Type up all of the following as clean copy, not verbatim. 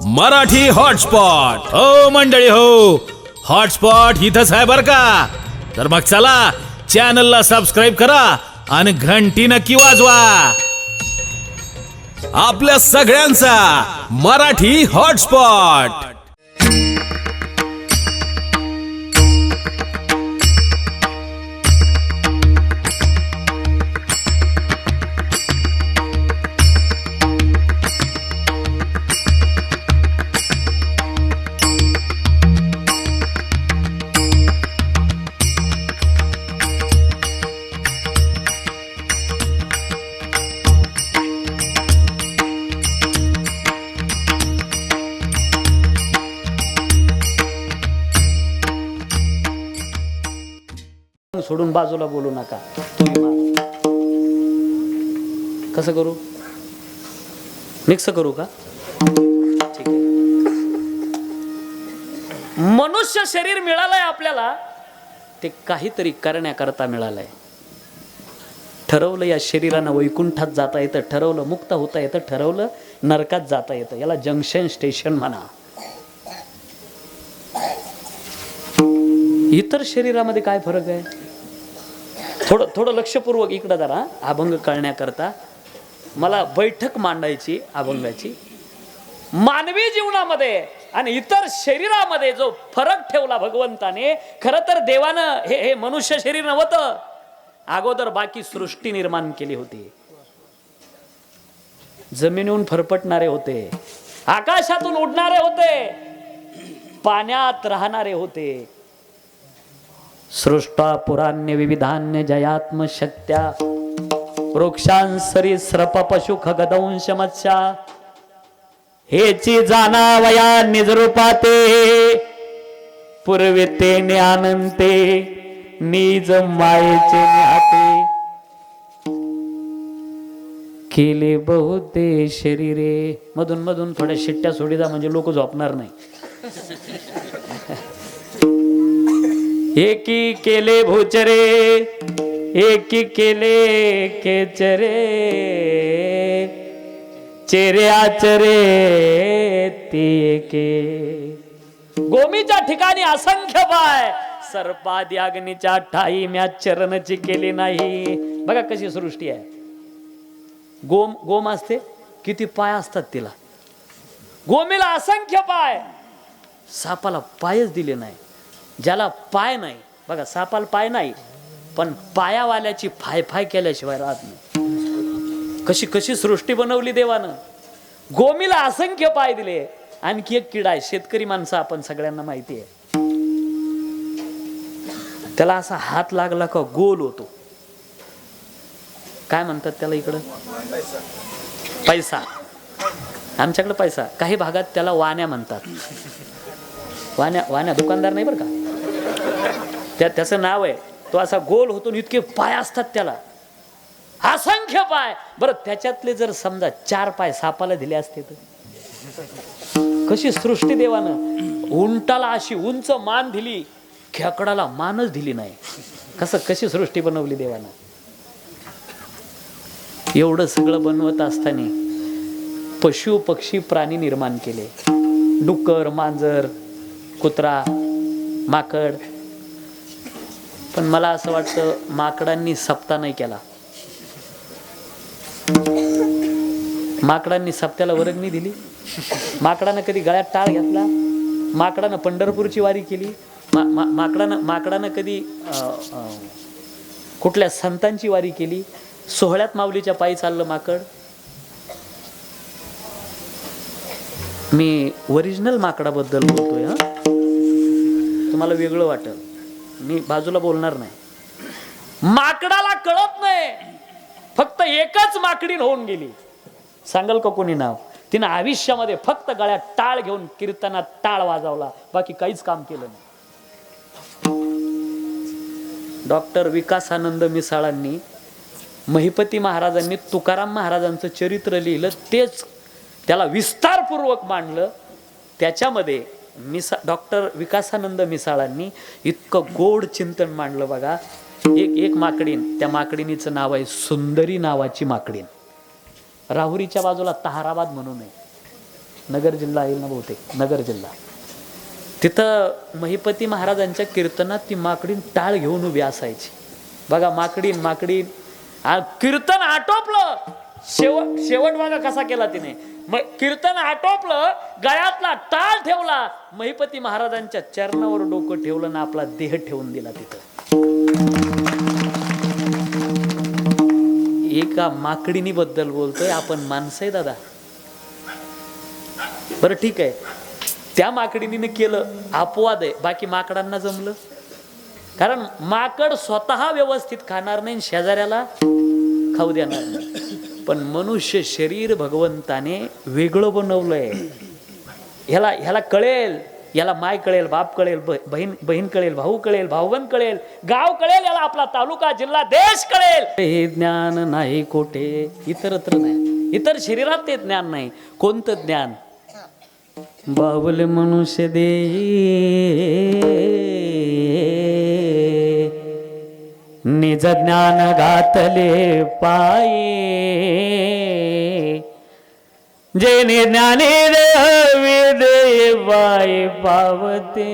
Marathi hotspot हो मंडळी हो, हॉटस्पॉट इथंच आहे बर का. तर मग चला चॅनलला सबस्क्राईब करा आणि घंटी नक्की वाजवा. आपल्या सगळ्यांचा मराठी हॉटस्पॉट. सोडून बाजूला बोलू नका. तुम्ही मार. कसं करू? मिक्स करू का? ठीक आहे. मनुष्य शरीर मिळालंय आपल्याला, ते काहीतरी करण्याकरता मिळालंय. ठरवलं या शरीरानं वैकुंठात जाता येतं, ठरवलं मुक्त होता येतं, ठरवलं नरकात जाता येतं. याला जंक्शन स्टेशन म्हणा. इतर शरीरामध्ये काय फरक आहे? थोडं लक्षपूर्वक इकडं जरा. अभंग कळण्याकरता मला बैठक मांडायची अभंगाची. मानवी जीवनामध्ये आणि इतर शरीरामध्ये जो फरक ठेवला भगवंताने, खरं तर देवानं हे मनुष्य शरीर नव्हतं, अगोदर बाकी सृष्टी निर्माण केली होती. जमिनीहून फरफटणारे होते, आकाशातून उडणारे होते, पाण्यात राहणारे होते. सृष्टा पुराण्य विविधान्य जयात्म शक्त्या वृक्षांसरी स्रप पशु खगदंश मत्स्या हेची जाणावया निजरूपाते पूर्विते ज्ञानंते निज मायेचे न्याते केले बहुते शरीरे. मधून मधून थोड्या शिट्ट्या सोडीदा म्हणजे लोक झोपणार नाही. एकी केले भूचरे एकी केले केचरे चेरे आचरे ते के. गोमीच्या ठिकाणी असंख्य पाय, सर्पादी अग्नीच्या ठाई म्या चरणची केली नाही. बघा कशी सृष्टी आहे. गोम असते, किती पाय असतात तिला. गोमीला असंख्य पाय, सापाला पायच दिले नाही. ज्याला पाय नाही, बघा सापाला पाय नाही, पण पायावाल्याची फाय फाय केल्याशिवाय राहत नाही. कशी कशी सृष्टी बनवली देवानं. गोमीला असंख्य पाय दिले. आणखी एक किडा आहे, शेतकरी माणसं आपण सगळ्यांना माहिती आहे. त्याला असा हात लागला का गोल होतो. काय म्हणतात त्याला इकडं? पैसा. आमच्याकडे पैसा. काही भागात त्याला वाण्या म्हणतात. वाण्या दुकानदार नाही बरं का, त्याचं नाव आहे. तो असा गोल होतो, इतके पाय असतात त्याला, असंख्य पाय. बरं त्याच्यातले जर समजा 4 पाय सापाला दिले असते तर कशी सृष्टी देवानं. उंटाला अशी उंच मान दिली, खेकडाला मानच दिली नाही. कशी सृष्टी बनवली देवानं. एवढं सगळं बनवत असताना पशु पक्षी प्राणी निर्माण केले. डुक्कर, मांजर, कुत्रा, माकड. पण मला असं वाटतं माकडांनी सप्ताह नाही केला. माकडांनी सप्त्याला वर्गणी दिली. माकडानं कधी गळ्यात टाळ घेतला. माकडानं पंढरपूरची वारी केली. माकडानं कधी कुठल्या संतांची वारी केली. सोहळ्यात माऊलीच्या पायी चाललं माकड. मी ओरिजिनल माकडाबद्दल बोलतोय. तुम्हाला वेगळं वाटेल, मी बाजूला बोलणार नाही. माकडाला कळत नाही, फक्त एकच माकडीन होऊन गेली. सांगाल का कोणी नाव? तिनं आयुष्यामध्ये फक्त गळ्यात टाळ घेऊन कीर्तनात टाळ वाजवला, बाकी काहीच काम केलं नाही. डॉक्टर विकासानंद मिसाळांनी, महिपती महाराजांनी तुकाराम महाराजांचं चरित्र लिहिलं, तेच त्याला विस्तारपूर्वक मांडलं. त्याच्यामध्ये डॉक्टर विकासानंद मिसाळांनी इतकं गोड चिंतन मांडलं. बघा, एक माकडीन, त्या माकडीनीचं नाव आहे सुंदरी नावाची माकडीन. राहुरीच्या बाजूला ताहराबाद म्हणून आहे. नगर जिल्हा येईल ना बहुतेक, नगर जिल्हा. तिथं महिपती महाराजांच्या कीर्तनात ती माकडीन टाळ घेऊन उभी असायची. बघा माकडीन कीर्तन आटोपलं, शेवट बघा कसा केला तिने. कीर्तन आटोपलं, गळ्यातला टाळ ठेवला, महिपती महाराजांच्या चरणावर डोकं ठेवलं ना आपला देह ठेवून दिला तिथं. एका माकडिनी बद्दल बोलतोय आपण, माणसं आहे दादा. बरं ठीक आहे, त्या माकडीने केलं, अपवाद आहे, बाकी माकडांना जमलं. कारण माकड स्वतः व्यवस्थित खाणार नाही, शेजाऱ्याला खाऊ देणार नाही. पण मनुष्य शरीर भगवंताने वेगळं बनवलंय. ह्याला कळेल, याला माय कळेल, बाप कळेल, बहीण कळेल, भाऊ कळेल, भाऊबंद कळेल, गाव कळेल, याला आपला तालुका, जिल्हा, देश कळेल. हे ज्ञान नाही कोठे, इतरत्र नाही, इतर शरीरात ते ज्ञान नाही. कोणतं ज्ञान? बाहुले मनुष्य दे निज ज्ञान घातले पाये, जेने ज्ञाने दे बाई पावते.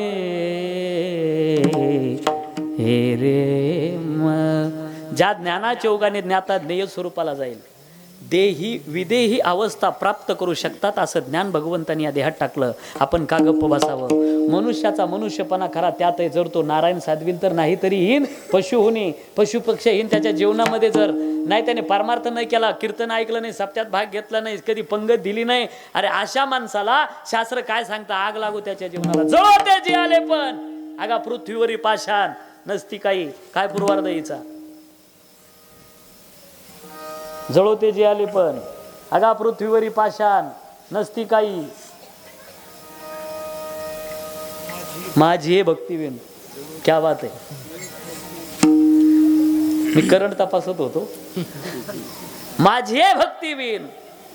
हे रे ज्या ज्ञानाच्या ओघाने ज्ञाता ज्ञेय स्वरूपाला जाईल, देही विदेही अवस्था प्राप्त करू शकतात, असं ज्ञान भगवंतांनी या देहात टाकलं. आपण का गप्प बसावं? मनुष्याचा मनुष्यपणा खरा त्यात आहे. जर तो नारायण साधवील तर नाही तरी हीन पशु होणे, पशु पक्ष हीन त्याच्या जीवनामध्ये. जर नाही त्याने परमार्थ नाही केला, कीर्तन ऐकलं नाही, सप्त्यात भाग घेतला नाही, कधी पंगत दिली नाही, अरे अशा माणसाला शास्त्र काय सांगता? आग लागू त्याच्या जीवनाला. जळते जे आले पण अगा पृथ्वीवरी पाषाण नसती काही. काय पूर्वार्ध हिचा? जळोते जे आले पण अगा पृथ्वीवरी पाषाण नसती काही. माझी हे भक्तिवीन, क्या बात आहे. मी करंट तपासत होतो. माझी हे भक्तिवीन,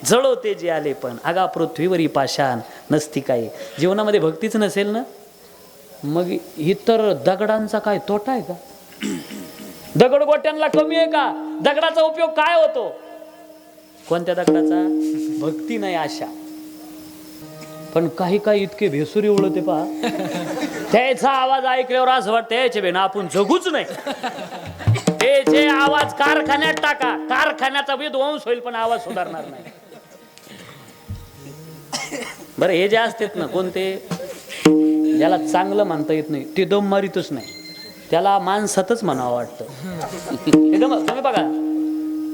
जळोते जे आले पण अगा पृथ्वीवरी पाषाण नसती काही. जीवनामध्ये भक्तीच नसेल ना, मग इतर दगडांचा काय तोटा आहे का? दगडगोट्यांना कमी आहे का? दगडाचा उपयोग काय होतो? कोणत्या दगडाचा? भक्ती नाही, आशा. पण काही काही इतके भेसुरी उडते पहा, त्याचा आवाज ऐकल्यावर असं वाटतं याचे बेन आपण जगूच नाही. ते जे आवाज कारखान्यात टाका, कारखान्याचा विध्वंस होईल पण आवाज सुधारणार नाही. बरं हे जे असतात ना कोणते, ज्याला चांगलं म्हणता येत नाही, ते दम मारितच नाही, त्याला माणसातच म्हणावं वाटतं. तुम्ही बघा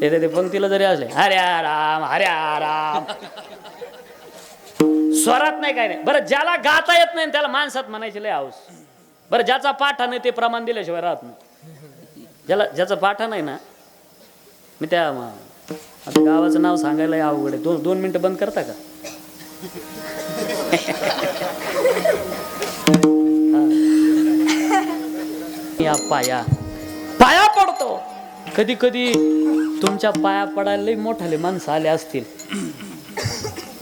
ते पंक्तीला जरी असले हरे राम हरे राम, स्वरात नाही काय नाही. बरं ज्याला गाता येत नाही त्याला माणसात म्हणायची लय हाऊस. बरं ज्याचा पाठा नाही ते प्रमाण दिल्याशिवाय राहत नाही. ज्याचा पाठा नाही ना, मी त्या आता गावाचं नाव सांगायला अवघड आहे. दोन मिनिटं बंद करता का? या पाया पडतो. कधी कधी तुमच्या पाया पडायला लई मोठाले माणसं आले असतील.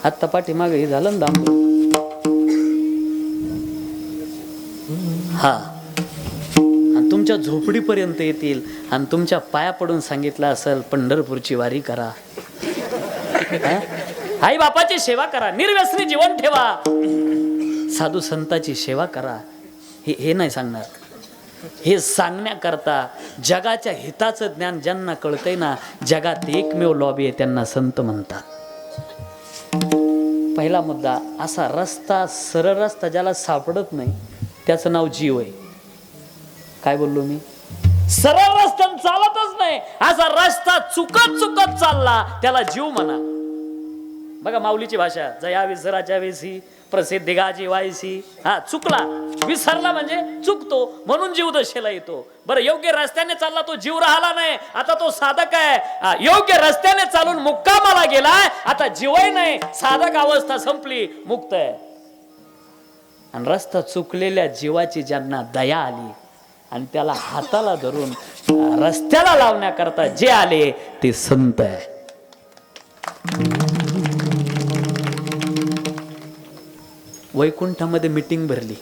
आत्ता पाठीमागे हे झालं ना दाम, हा, आणि तुमच्या झोपडीपर्यंत येतील आणि तुमच्या पाया पडून सांगितलं असेल पंढरपूरची वारी करा, आई बापाची सेवा करा, निर्व्यसनी जीवन ठेवा, साधू संताची सेवा करा. हे नाही सांगणार. हे सांगण्याकरता जगाच्या हिताचं ज्ञान ज्यांना कळतंय ना, जगात एकमेव लॉबी आहे, त्यांना संत म्हणतात. पहिला मुद्दा असा रस्ता, सरळ रस्ता ज्याला सापडत नाही त्याचं नाव जीव आहे. काय बोललो मी? सरळ रस्त्याने चालतच नाही, असा रस्ता चुकत चालला त्याला जीव म्हणा. बघा माऊलीची भाषा, जया विसराच्या वेसी प्रसिद्धी गाजी वायसी. हा, चुकला, विसरला म्हणजे चुकतो, म्हणून जीव दशेला येतो. बरं योग्य रस्त्याने चालला तो जीव राहिला नाही, आता तो साधक आहे. योग्य रस्त्याने चालून मुक्कामाला गेलाय, आता जीवही नाही, साधक अवस्था संपली, मुक्त आहे. आणि रस्ता चुकलेल्या जीवाची ज्यांना दया आली आणि त्याला हाताला धरून रस्त्याला लावण्याकरता जे आले ते संत आहे. वैकुंठामध्ये मीटिंग भरली.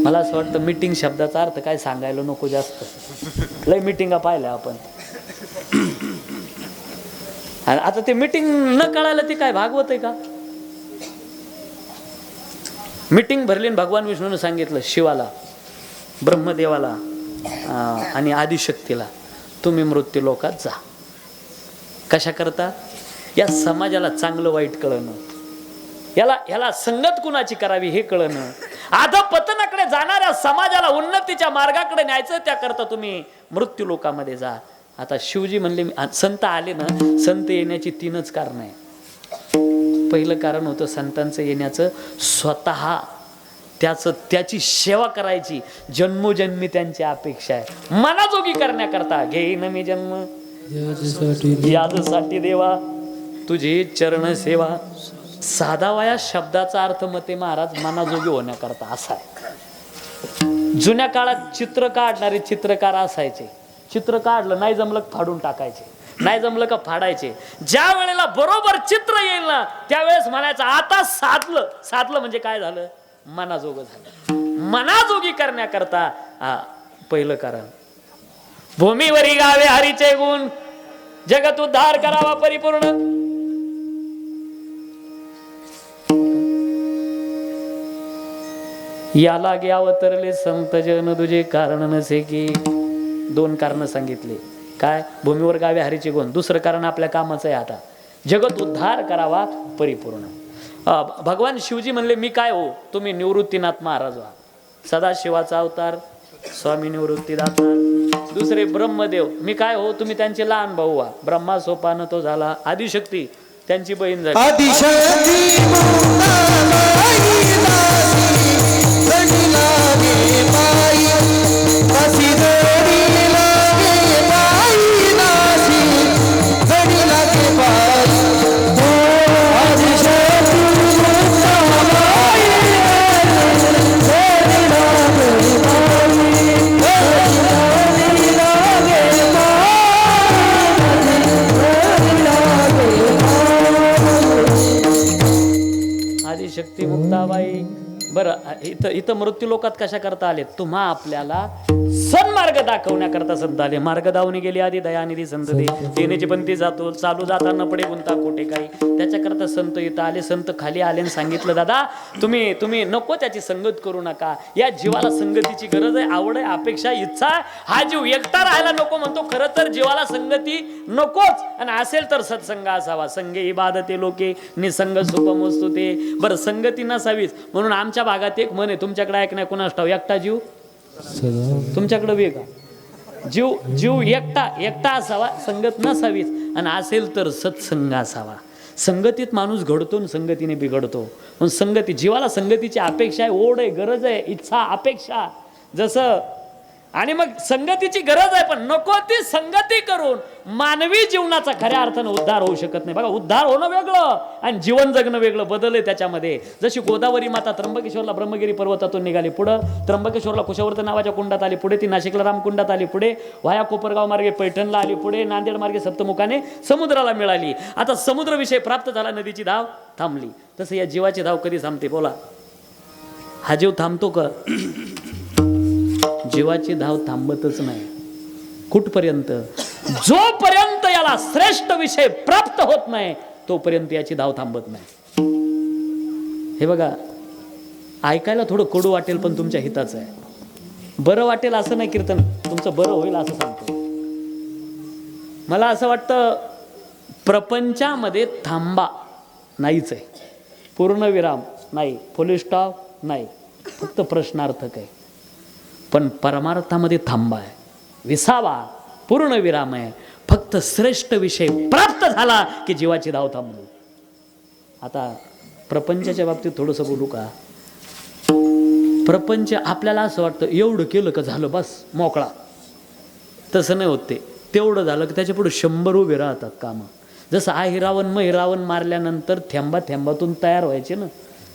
मला असं वाटतं मीटिंग शब्दाचा अर्थ काय सांगायला नको जास्त, लय मीटिंगा पाहिल्या आपण. आणि आता ते मीटिंग न कळायला ते काय भागवत आहे का? मीटिंग भरली, भगवान विष्णूने सांगितलं शिवाला, ब्रह्मदेवाला आणि आदिशक्तीला, तुम्ही मृत्यू लोकात जा. कशा करता? या समाजाला चांगलं वाईट कळणं, याला संगत कुणाची करावी हे कळणं, अधपतनाकडे जाणाऱ्या समाजाला उन्नतीच्या मार्गाकडे न्यायचं, त्याकरता तुम्ही मृत्यू लोकामध्ये जा. आता शिवजी म्हणले, संत आले ना, संत येण्याची 3च कारण आहे. पहिलं कारण होतं संतांचं येण्याचं, स्वतः त्याची सेवा करायची, जन्मोजन्मी त्यांची अपेक्षा आहे. मनाजोगी करण्याकरता घेईन मी जन्म यादसाठी देवा तुझी चरण सेवा. साधावाया शब्दाचा अर्थ मते महाराज मनाजोगी होण्याकरता असा आहे. जुन्या काळात चित्र काढणारे चित्रकार असायचे. चित्र काढलं नाही जमलं फाडून टाकायचे, नाही जमलं का फाडायचे. ज्या वेळेला बरोबर चित्र येईल ना त्यावेळेस म्हणायचं आता साधलं म्हणजे काय झालं? मनाजोगं झालं. मनाजोगी करण्याकरता पहिलं कारण. भूमीवरी गावे हरीचे गुण, जगत उद्धार करावा परिपूर्ण. याला गे अवतरले संत जन तुझे कारण नसे की. 2 कारण सांगितले. काय? भूमीवर गावे हरीचे गुण. दुसरं कारण आपल्या कामाचं आहे, आता जगत उद्धार करावा परिपूर्ण. भगवान शिवजी म्हणले मी काय हो? तुम्ही निवृत्तीनाथ महाराज व्हा. सदाशिवाचा अवतार स्वामी निवृत्तीदाता. दुसरे ब्रह्मदेव, मी काय हो? तुम्ही त्यांचे लहान भाऊ व्हा. ब्रह्मा सोपान तो झाला. आदिशक्ती त्यांची बहीण झाली. आदिशक्ती मुक्ताबाई. बरं, इथं मृत्यू लोकात कशा करता आले? तुम्हा आपल्याला सन्मार्ग दाखवण्याकरता संत आले. मार्ग दावणी गेली आधी दयानिधी संत दे, देण्याची पंथी जातो चालू जाताना पडे गुंता कोठे काही. त्याच्याकरता संत इथं आले. संत खाली आले आणि सांगितलं दादा तुम्ही नको त्याची संगत करू नका. या जीवाला संगतीची गरज आहे, आवड आहे, अपेक्षा, इच्छा. हा जीव एकटा राहायला नको म्हणतो. खरं तर जीवाला संगती नकोच, आणि असेल तर सत्संग असावा. संगे इबादते लोके निसंग सुखमोस्तु ते. बरं, संगती नसावीच म्हणून आमच्या भागात एक म्हण आहे, तुमच्याकडे ऐक नाही कुणास ठाव, एकटा जीव तुमच्याकडे वेगळा. जीव एकटा असावा, संगत नसावीच, आणि असेल तर सत्संग असावा. संगतीत माणूस घडतो आणि संगतीने बिघडतो. पण संगती, जीवाला संगतीची अपेक्षा आहे, ओढ आहे, गरज आहे, इच्छा, अपेक्षा जसं. आणि मग संगतीची गरज आहे, पण नको ती संगती करून मानवी जीवनाचा खऱ्या अर्थानं उद्धार होऊ शकत नाही. बघा, उद्धार होणं वेगळं आणि जीवन जगणं वेगळं, बदल आहे त्याच्यामध्ये. जशी गोदावरी माता त्र्यंबकेश्वरला ब्रह्मगिरी पर्वतातून निघाली, पुढं त्र्यंबकेश्वरला कुशावर्त नावाच्या कुंडात आली, पुढे ती नाशिकला रामकुंडात आली, पुढे वाया कोपरगाव मार्गे पैठणला आली, पुढे नांदेड मार्गे सप्तमुखाने समुद्राला मिळाली. आता समुद्र विषय प्राप्त झाला, नदीची धाव थांबली. तसं या जीवाची धाव कधी थांबते? बोला, हा जीव थांबतो का? जीवाची धाव थांबतच नाही. कुठपर्यंत? जोपर्यंत याला श्रेष्ठ विषय प्राप्त होत नाही तोपर्यंत याची धाव थांबत नाही. हे बघा, ऐकायला थोडं कडू वाटेल पण तुमच्या हिताचं आहे. बरं वाटेल असं नाही, कीर्तन तुमचं बरं होईल असं सांगतो. मला असं वाटतं प्रपंचामध्ये थांबा नाहीच आहे. पूर्णविराम नाही, फुल स्टॉप नाही, फक्त प्रश्नार्थक आहे. पण परमार्थामध्ये थांबा आहे, विसावा, पूर्ण विराम आहे. फक्त श्रेष्ठ विषय प्राप्त झाला की जीवाची धाव थांबली. आता प्रपंचाच्या बाबतीत थोडंसं बोलू का? प्रपंच आपल्याला असं वाटतं एवढं केलं का झालं बस मोकळा. तसं नाही होत. ते तेवढं झालं की त्याच्या पुढे 100 उभे राहतात कामं. जसं आहिरावण महिरावण मारल्यानंतर थेंबातून तयार व्हायचे ना,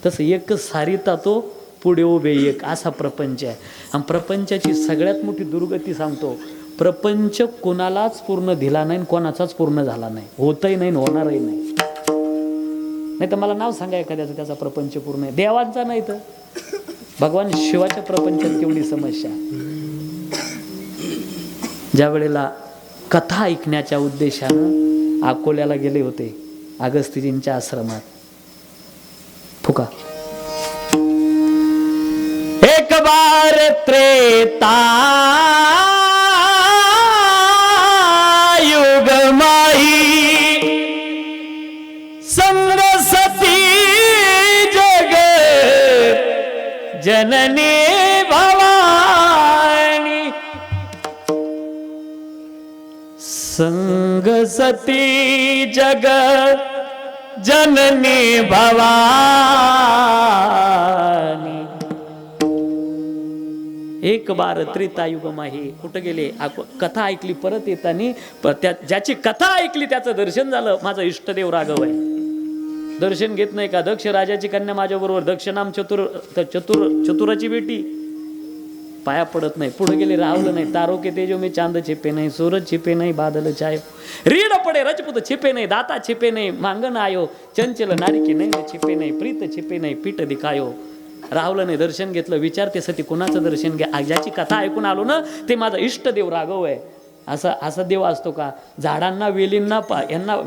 तसं एकच सारिता तो पुढे उभे एक, असा प्रपंच आहे. आणि प्रपंचाची सगळ्यात मोठी दुर्गती सांगतो, प्रपंच कोणालाच पूर्ण दिला नाही, कोणाचाच पूर्ण झाला नाही, होतही नाही, होणारही नाही. नाही तर मला नाव सांगा एखाद्याचं त्याचा प्रपंच पूर्ण आहे. देवांचा नाही तर भगवान शिवाच्या प्रपंचात केवढी समस्या. ज्या वेळेला कथा ऐकण्याच्या उद्देशानं अकोल्याला गेले होते, अगस्तीजींच्या आश्रमात. फुका एक बार त्रेता युग माही संग सती जग जननी भवानी संग सती जग जननी भवानी एक बार त्रेतायुग माही. कुठं गेले? कथा ऐकली परत येताना ज्याची कथा ऐकली त्याचं दर्शन झालं. माझा इष्टदेव राघव आहे. दर्शन घेत नाही का? दक्ष राजाची कन्या माझ्या बरोबर, दक्ष नाम चतुराची बेटी, पाया पडत नाही. पुढे गेले, राहुलं नाही. तारो के तेजो में चांद छिपे नाही, सूरज छिपे नाही, बादल छायो, रीड पडे रजपूत छिपे नाही, दाता छिपे नाही, मांगन आयो, चंचल नारी की नहीं छिपे नाही, प्रीत छिपे नाही, पीठ दिखायो. राहुलं नाही, दर्शन घेतलं. विचारते सती कोणाचं दर्शन घ्या? ज्याची कथा ऐकून आलो ना ते माझा इष्टदेव राघव आहे. असा देव असतो का? झाडांना, वेलींना,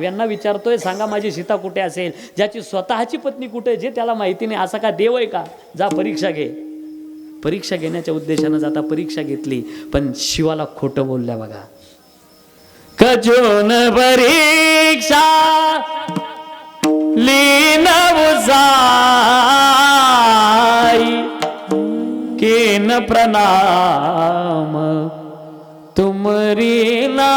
यांना विचारतोय सांगा माझी सीता कुठे असेल, ज्याची स्वतःची पत्नी कुठे जे त्याला माहिती नाही. असा का देव आहे का? जा परीक्षा घे. परीक्षा घेण्याच्या उद्देशानं जाता परीक्षा घेतली, पण शिवाला खोटं बोलल्या बघा. कजून परीक्षा लीन उजाई केन प्रणाम तुमरी नाई.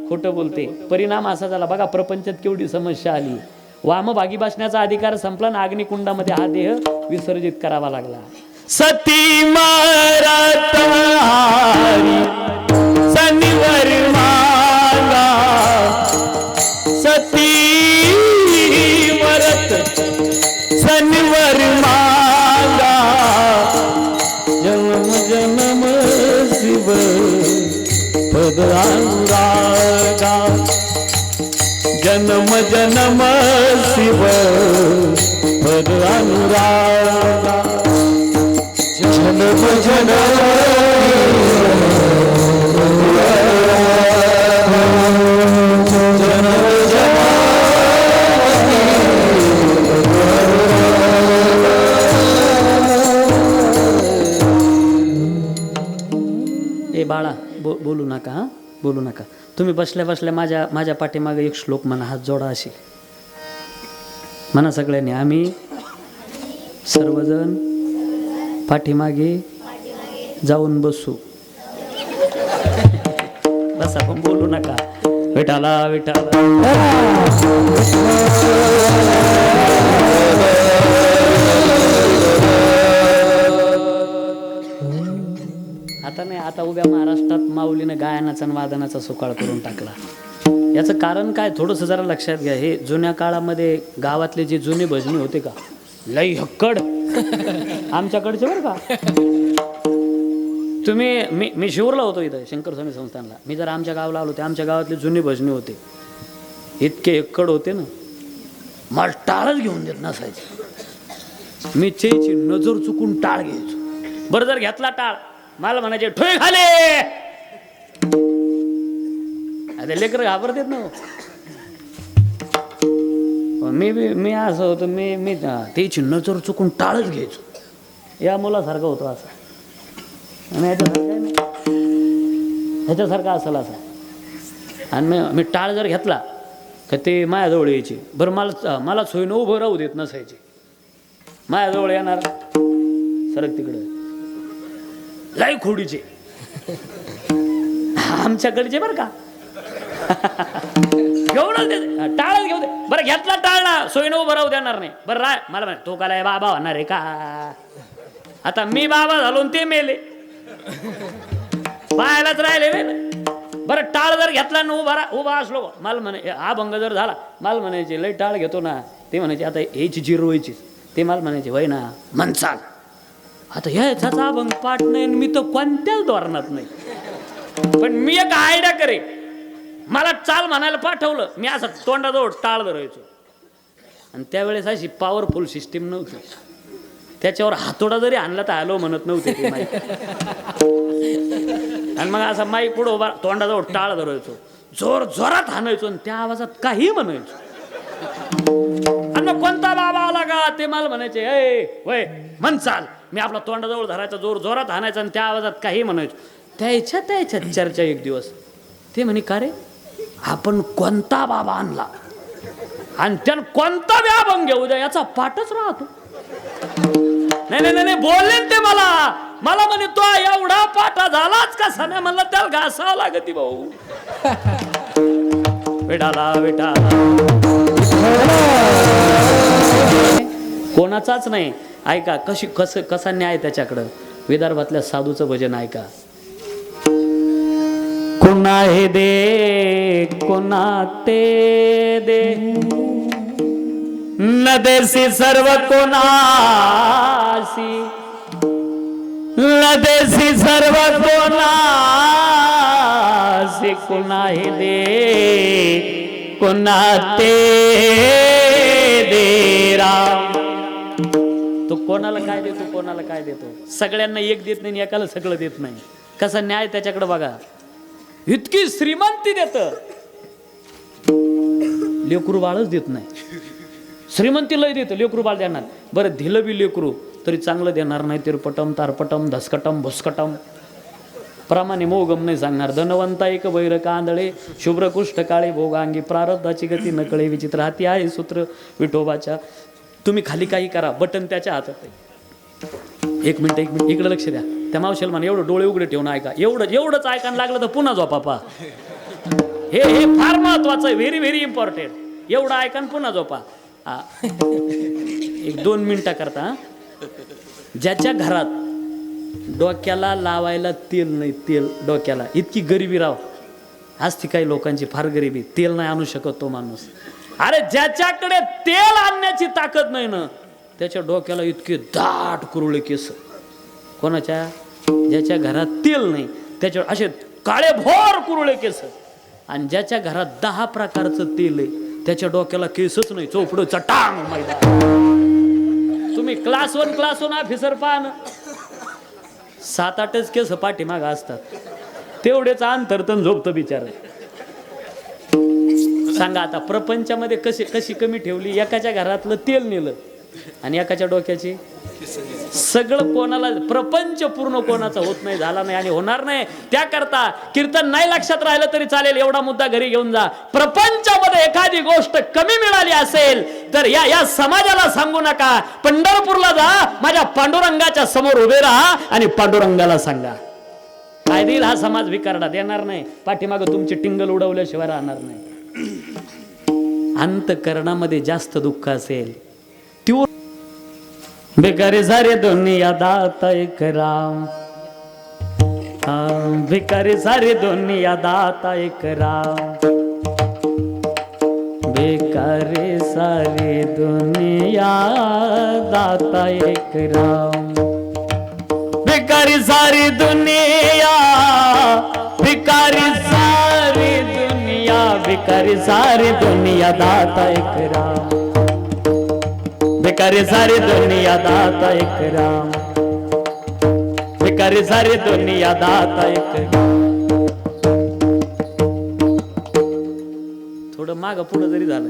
खोटं बोलते. परिणाम असा झाला बघा. प्रपंचात केवढी समस्या आली. वामभागी बसण्याचा अधिकार संपला ना अग्निकुंडामध्ये हा देह विसर्जित करावा लागला. सती मरत शनिवार मागा, सती मरत शनिवार मागा, जन्म जन्म शिव पद अनुरागा, जन्म जन्म शिव पद अनुरागा, जन्म जन्म ए बाळा बोलू नका. हा बोलू नका. तुम्ही बसल्या बसल्या माझ्या पाठीमागे एक श्लोक म्हणा. हात जोडा अशी म्हणा सगळ्यांनी. आम्ही सर्वजण पाठीमागे जाऊन बसू. बसा पण बोलू नका. विठाला विठाला. आता नाही. आता उभ्या महाराष्ट्रात माऊलीनं गायनाचा आणि वादनाचा सुकाळ करून टाकला. याचं कारण काय थोडंसं जरा लक्षात घ्या. हे जुन्या काळामध्ये गावातले जे जुने भजनी होते का, लई हक्कड आमच्याकडचे बरं का. मी शिवरला होतो इथं शंकर स्वामी संस्थानला. मी जर आमच्या गावाला आलो ते आमच्या गावातले जुने भजनी होते. इतके हक्कड होते ना, मला टाळच घेऊन देत नसायचे. मी चेची नजर चुकून टाळ घ्यायचो. बरं जर घेतला टाळ मला म्हणायचे ठोय खाले. आता लेकर घाबरतेत ना. मी असं होतं. मी त्याची नजर चुकून टाळच घ्यायचो. या मुलासारखं होतो असं. आणि ह्याच्यासारखा असेल असा. आणि मी टाळ जर घेतला का ते माझ्याजवळ यायची. बरं मला सोयीनं उभं राहू देत नसायचे. माझ्याजवळ येणार सरक तिकडं. लाई खोडीचे आमच्याकडचे बरं का. घेऊनच टाळच घेऊ दे. बरं घेतला टाळ ना सोयीनं उभं राहू देणार नाही. बरं राय मला म्हण तो काय बाबा होणार आहे का. आता मी बाबा झालो ते मेले पाहायलाच राहिले. बरं टाळ जर घेतला ना उभा असलो मला म्हणे हा भंग जर झाला मला म्हणायचे लय टाळ घेतो ना. ते म्हणायचे आता याची जिरवायची. ते मला म्हणायचे वय ना म्हणचाल. आता ह्याचा अभंग पाठ नाही. मी तर कोणत्याच धोरणात नाही. पण मी एक आयडिया करे. मला चाल म्हणायला पाठवलं मी असं तोंडाजवळ टाळ धरायचो. आणि त्यावेळेस अशी पॉवरफुल सिस्टीम नव्हती. त्याच्यावर हातोडा जरी आणला तर हॅलो म्हणत नव्हते ते माईक. आणि मग असा माईक पुढं उभा तोंडाजवळ टाळ धरायचो. जोरात हाणायचो आणि त्या आवाजात काही म्हणायचो. आणि मग कोणता बाबा आला का ते मला म्हणायचे ए वय म्हण चाल. मी आपला तोंडाजवळ धरायचा, जोर जोरात हाणायचा आणि त्या आवाजात काही म्हणायचो. त्याच्यात चर्चा एक दिवस ते म्हणे का रे आपण कोणता बाबा आणला आणि त्यानं कोणता बी अभंग घेऊ द्या याचा पाठच राहतो. नाही नाही नाही बोलले ते मला म्हणे तो एवढा पाठा झालाच कसा नाही म्हणलं त्याला घासावं लागत भाऊ. विठाला विठाला कोणाचाच नाही. ऐका कसा न्याय त्याच्याकडं. विदर्भातल्या साधूचं भजन ऐका. कोणा हे दे कोणा ते दे न देसी सर्व कोणासी न देसी सर्व कोणासी कोणा हे दे कोणा ते दे राम. तो कोणाला काय देतो कोणाला काय देतो. सगळ्यांना एक देत नाही एकाला सगळं देत नाही. कसा न्याय त्याच्याकडे बघा. इतकी श्रीमंती देत लेकरू बाळच देत नाही. श्रीमंती लय देत लेकरू बाळ देणार. बरं दिलं बी लेकरू तरी चांगलं देणार नाही. तिरपटम तारपटम धसकटम भुसकटम प्रमाणे मोगम नाही सांगणार. धनवंता एक बैर कांदळे शुभ्र कुष्ठ काळे भोगांगी प्रारब्धाची गती नकळे विचित्र हाती आहे सूत्र विठोबाच्या. तुम्ही खाली काही करा बटन त्याच्या हातात आहे. एक मिनिट इकडे लक्ष द्या. त्या मावशीला म्हणा एवढं डोळे उघडे ठेवून ऐका. एवढंच ऐकायला लागलं तर पुन्हा झोपा पा. हे फार महत्वाचं आहे. Very very important. एवढं ऐका पुन्हा झोपा. एक 2 मिनिटं करता. ज्याच्या घरात डोक्याला लावायला तेल नाही, तेल डोक्याला इतकी गरिबी राव असती काही लोकांची फार गरिबी. तेल नाही आणू शकत तो माणूस. अरे ज्याच्याकडे तेल आणण्याची ताकद नाही ना त्याच्या डोक्याला इतके दाट कुरुळे केस. कोणाच्या ज्याच्या घरात तेल नाही त्याच्यावर असे काळे भोर कुरुळे केस. आणि ज्याच्या घरात 10 प्रकारचं तेल आहे त्याच्या डोक्याला केसच नाही. चोपडं चटांग मैदान. तुम्ही क्लास 1 ऑफिसर पहा ना 7-8च केस पाठीमाग असतात. तेवढेच अंतरतन झोपतं बिचार. सांगा आता प्रपंचामध्ये कशी कमी ठेवली. एकाच्या घरातलं तेल नेलं आणि एकाच्या डोक्याची सगळं कोणाला. प्रपंच पूर्ण कोणाचा होत नाही, झाला नाही आणि होणार नाही. त्याकरता कीर्तन नाही लक्षात राहिलं तरी चालेल. एवढा मुद्दा घरी घेऊन जा. प्रपंचामध्ये एखादी गोष्ट कमी मिळाली असेल तर या समाजाला सांगू नका. पंढरपूरला जा माझ्या पांडुरंगाच्या समोर उभे राहा आणि पांडुरंगाला सांगा. काय देईल हा समाज भिकारडा देणार नाही. पाठीमागं तुमची टिंगल उडवल्याशिवाय राहणार नाही. अंतकरणामध्ये जास्त दुःख असेल तीव्र. भिकारी सारे दुनिया दाता एक राम. भिकारी सारी दुनिया दाता एक राम. भिकारी सारी दुनिया दाता एक राम. भिकारी सारी दुनिया भिकारी सारी दुनिया भिकारी सारी दुनिया दाता एक राम. भिकारी सारी दुनिया दाता एक राम. भिकारी सारी दुनिया दाता एक राम. थोडं माग पुढं जरी झालं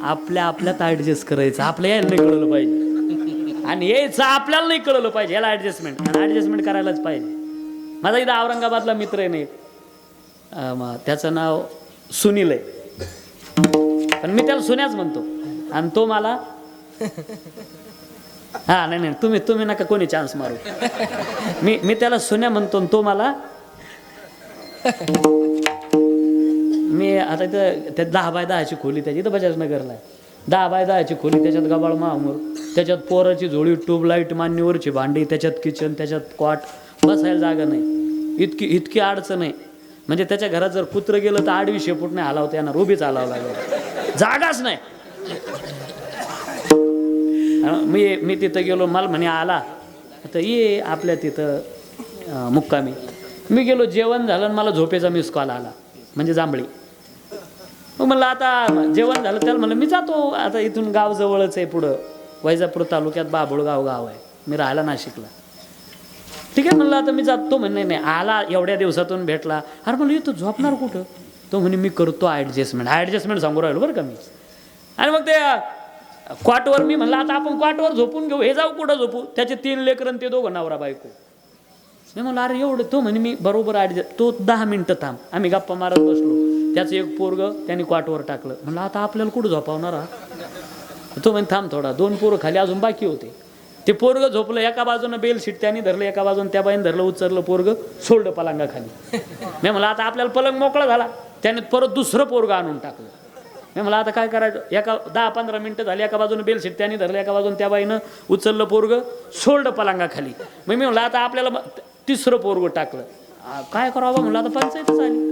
आपल्यात ऍडजस्ट करायचं. आपल्या यायला नाही कळलं पाहिजे आणि यायचं आपल्याला नाही कळलं पाहिजे. याला ऍडजस्टमेंट ऍडजस्टमेंट करायलाच पाहिजे. माझा इथं औरंगाबादला मित्र आहे नाही त्याचं नाव सुनील आहे पण मी त्याला सुन्याच म्हणतो. आणि तो मला हा नाही तुम्ही नका कोणी चान्स मारू. मी त्याला सुन्या म्हणतो तो मला. मी आता इथं त्या 10x10ची खोली त्याची इथं बजाजनगरला 10x10ची खोली. त्याच्यात गबाळ मामूर, त्याच्यात पोराची झोळी, ट्यूबलाईट, मान्यवरची भांडी, त्याच्यात किचन, त्याच्यात कॉट. बसायला जागा नाही. इतकी अडचण आहे. म्हणजे त्याच्या घरात जर कुत्रं गेलं तर 800 फूट नाही हलावता येणार. उभीच हलावं लागेल. जागाच नाही. मी तिथं गेलो. मला म्हणे आला आता ये आपल्या तिथं मुक्कामी. मी गेलो जेवण झालं आणि मला झोपेचा मिस कॉल आला म्हणजे जांभळी. मग म्हणलं आता जेवण झालं त्याला म्हणलं मी जातो आता. इथून गाव जवळच आहे पुढं वैजापूर तालुक्यात बाभुळगाव गाव आहे. मी राहायला नाशिकला. ठीक आहे म्हणलं आता मी जातो. म्हणे नाही आला एवढ्या दिवसातून भेटला. अरे म्हणलं तू झोपणार कुठं. तो म्हणे मी करतो ॲडजस्टमेंट सांगू राहिलो बरं का मी. आणि मग ते क्वाटवर मी म्हणलं आता आपण क्वाटवर झोपून घेऊ, हे जाऊ कुठं झोपू, त्याचे 3 लेकरं ते दोघं नवरा बायको. मी म्हणलं अरे एवढं, तो म्हणे मी बरोबर तो 10 मिनिटं थांब, आम्ही गप्पा मारत बसलो, त्याचं एक पोरग त्यांनी क्वाटवर टाकलं. म्हणलं आता आपल्याला कुठं झोपावणार हा, तो म्हणे थांब थोडा, 2 पोरं खाली अजून बाकी होते. ते पोरग झोपलं, एका बाजूनं बेलशीट त्याने धरलं, एका बाजूनं त्या बाईने धरलं, उचललं पोरग, सोडलं पलंगाखाली. मी म्हणलं आता आपल्याला पलंग मोकळा झाला, त्याने परत दुसरं पोरग आणून टाकलं. मी म्हणलं आता काय करायचं, एका 10-15 मिनिटं झाली, एका बाजूनं बेलशीट त्याने धरलं, एका बाजून त्या बाईनं उचललं पोरग, सोडलं पलंगाखाली. मग मी म्हणलं आता आपल्याला तिसरं पोरग टाकलं, काय करावं म्हणलं आता पंचायतच आली.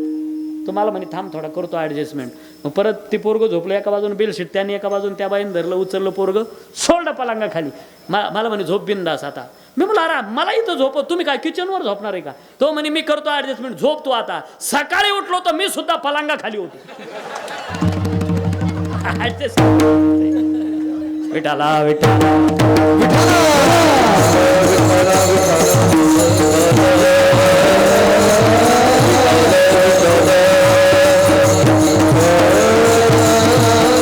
तुम्हाला म्हणे थांब थोडा करतो ॲडजस्टमेंट. मग परत ते पोरग झोपलं, एका बाजून बेलशीट त्याने, एका बाजून त्या बाईनं धरलं, उचललं पोरग, सोडलं पलंगाखाली. मला म्हणे झोप बिंदास आता. मी म्हणलं अरे मला इथं झोप, तुम्ही काय किचनवर झोपणार आहे का. तो म्हणे मी करतो ॲडजस्टमेंट, झोप तू आता. सकाळी उठलो तर मी सुद्धा पलंगाखाली होतो. विठाला विठाला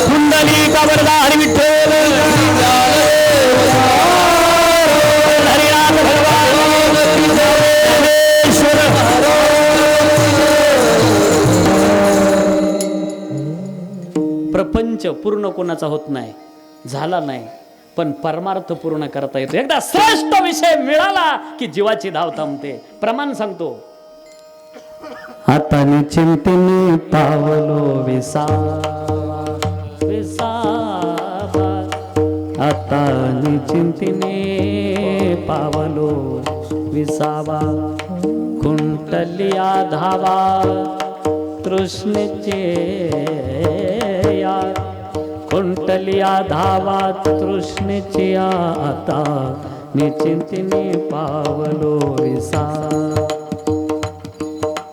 कुंडली काबरदार विठ्ठल हरिनाथ भगवान प्रपंच पूर्ण कोणाचा होत नाही, झाला नाही, पण परमार्थ पूर्ण करता येतो. एकदा श्रेष्ठ विषय मिळाला की जीवाची धाव थांबते. प्रमाण सांगतो, आता चिंतेने पावलो विसावा विसावा, आता चिंतेने पावलो विसावा, कुंटलिया धावा तृष्णेचे या, कुंटलिया धावा तृष्णेचे आता निचिंतिने पावलो विसा,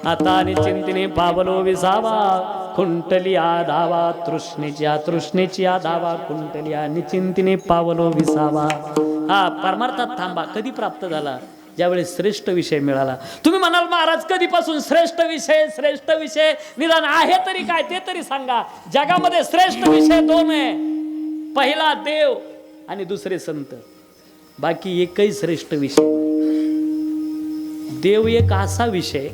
आता निचिंतिने पावलो विसावा, कुंटलिया धावा तृष्णेच्या तृष्णेच्या धावा, कुंटलिया निचिंतिने पावलो विसावा. हा परमार्थात थांबा कधी प्राप्त झाला, ज्यावेळेस श्रेष्ठ विषय मिळाला. तुम्ही म्हणाल महाराज कधीपासून श्रेष्ठ विषय निदान आहे तरी काय ते तरी सांगा. जगामध्ये श्रेष्ठ विषय 2 आहे, पहिला देव आणि दुसरे संत, बाकी एकही श्रेष्ठ विषय नाही. देव एक असा विषय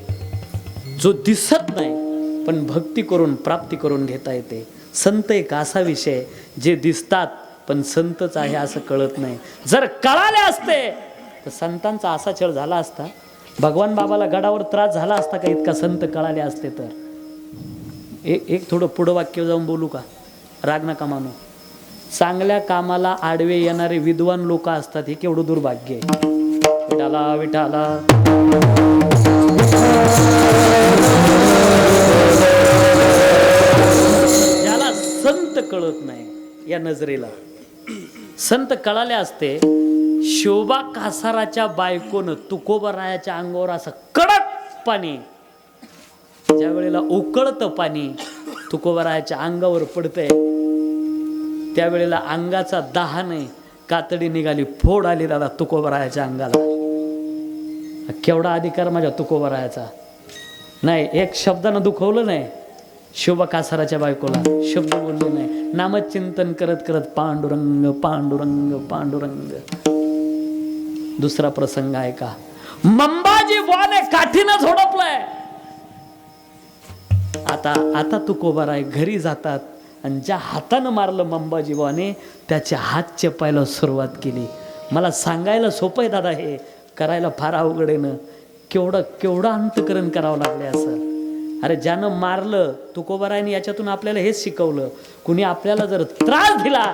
जो दिसत नाही पण भक्ती करून प्राप्ती करून घेता येते. संत एक असा विषय जे दिसतात पण संतच आहे असं कळत नाही. जर कळाले असते तर संतांचा असा छळ झाला असता, भगवान बाबाला गडावर त्रास झाला असता का इतका संत कळाले असते तर. एक थोडं पुढं वाक्य जाऊन बोलू का, राग नका मानू. चांगल्या कामाला आडवे येणारे विद्वान लोक असतात, हे केवढं दुर्भाग्य आहे. विठाला विठाला ज्याला संत कळत नाही या नजरेला. संत कळाले असते, शोभा कासाराच्या बायकोनं तुकोबरायाच्या अंगावर असं कडक पाणी, ज्या वेळेला उकळतं पाणी तुकोबरायाच्या अंगावर पडतंय, त्यावेळेला अंगाचा दाह नाही, कातडी निघाली, फोड आली दादा तुकोबरायाच्या अंगाला. केवढा अधिकार माझ्या तुकोबरायाचा. नाही एक शब्दानं दुखवलं नाही शोभा कासाराच्या बायकोला, शब्द बोलले नाही, नामचिंतन करत करत पांडुरंग पांडुरंग पांडुरंग. दुसरा प्रसंग आहे का, मंबाजी बुवाने काठीनं झोडपलंय. आता तुकोबाराय घरी जातात आणि ज्या हातानं मारलं मंबाजी बुवाने त्याचे हात चेपायला सुरुवात केली. मला सांगायला सोपं आहे दादा, हे करायला फार अवघड आहे ना. केवढं अंतकरण करावं लागले असं. अरे ज्यानं मारलं तुकोबारायने याच्यातून आपल्याला हेच शिकवलं, कुणी आपल्याला जर त्रास दिला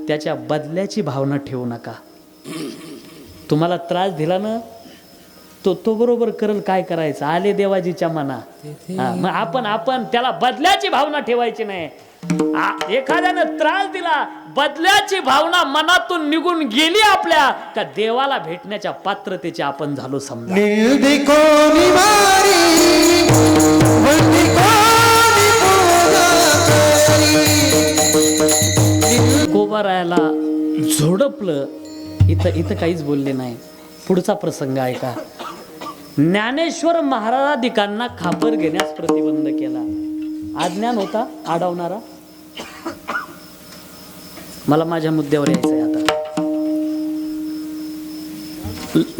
त्याच्या बदल्याची भावना ठेवू नका. तुम्हाला त्रास दिला ना, तो बरोबर करल, काय करायचं, आले देवाजीच्या मना. मग आपण त्याला बदल्याची भावना ठेवायची नाही. एखाद्यानं त्रास दिला, बदल्याची भावना मनातून निघून गेली आपल्या का देवाला भेटण्याच्या पात्रतेचे आपण झालो समजा. कोबारायाला झोडपलं, इथं काहीच बोलले नाही. पुढचा प्रसंग आहे का, ज्ञानेश्वर महाराजाधिकांना खापर घेण्यास प्रतिबंध केला. अज्ञान होता अडवणारा, मला माझ्या मुद्द्यावर यायचं आहे आता.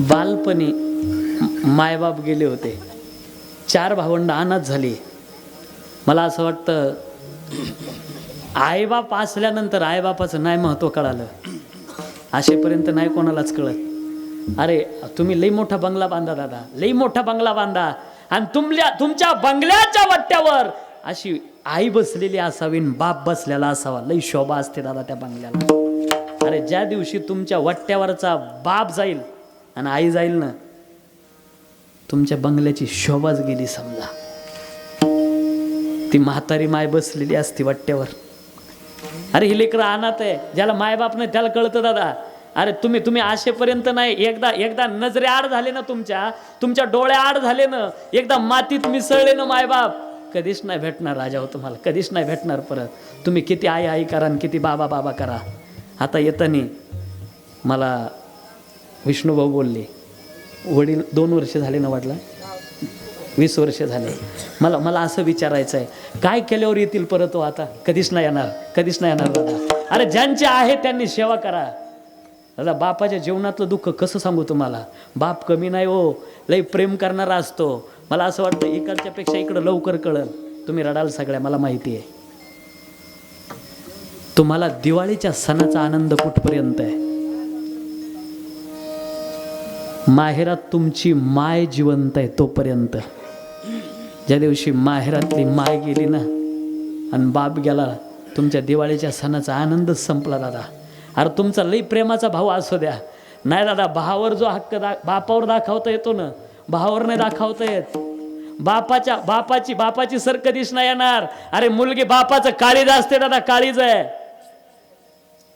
बालपणी मायबाप गेले होते, 4 भावंड अनाथ झाली. मला असं वाटतं आईबाप असल्यानंतर आईबापाचं नाही महत्त्व कळालं, असेपर्यंत नाही कोणालाच कळत. अरे तुम्ही लई मोठा बंगला बांधा दादा, लई मोठा बंगला बांधा, आणि तुमच्या बंगल्याच्या वट्ट्यावर अशी आई बसलेली असावी, बाप बसलेला असावा, लई शोभा असते दादा त्या बंगल्याला. अरे ज्या दिवशी तुमच्या वट्ट्यावरचा बाप जाईल आणि आई जाईल ना, तुमच्या बंगल्याची शोभाच गेली समजा. ती म्हातारी माय बसलेली असती वट्ट्यावर. अरे ही लेकरं अनाथ आहे, ज्याला मायबाप नाही त्याला कळतं दादा. अरे तुम्ही आशेपर्यंत नाही, एकदा नजरे आड झाले ना, तुमच्या डोळे आड झाले ना, एकदा मातीत मिसळले ना मायबाप, कधीच नाही भेटणार राजा हो तुम्हाला, कधीच नाही भेटणार परत. तुम्ही किती आई आई करा आणि किती बाबा बाबा करा. आता येतानी मला विष्णूभाऊ बोलले, वडील 2 वर्ष झाले ना, वाटला 20 वर्ष झाले. मला असं विचारायचं आहे, काय केल्यावर येतील परत हो? आता कधीच नाही येणार, कधीच नाही येणार दादा. अरे ज्यांचे आहे त्यांनी सेवा करा दादा. बापाच्या जीवनातलं दुःख कसं सांगू तुम्हाला. बाप कमी नाही हो, लई प्रेम करणारा असतो. मला असं वाटतं इकडच्यापेक्षा इकडं लवकर कळल. तुम्ही रडाल सगळ्या, मला माहिती आहे. तुम्हाला दिवाळीच्या सणाचा आनंद कुठपर्यंत आहे. माहेरात तुमची माय जिवंत आहे तोपर्यंत. ज्या दिवशी माहेरातली माय गेली ना आणि बाप गेला, तुमच्या दिवाळीच्या सणाचा आनंदच संपला दादा. अरे तुमचा लई प्रेमाचा भाऊ असू द्या, नाही दादा, भावावर जो हक्क बापावर दाखवता येतो ना, भावावर नाही दाखवता येत. बापाची सर कधीच नाही येणार. अरे मुलगी बापाचं काळीज असते दादा, काळीज आहे.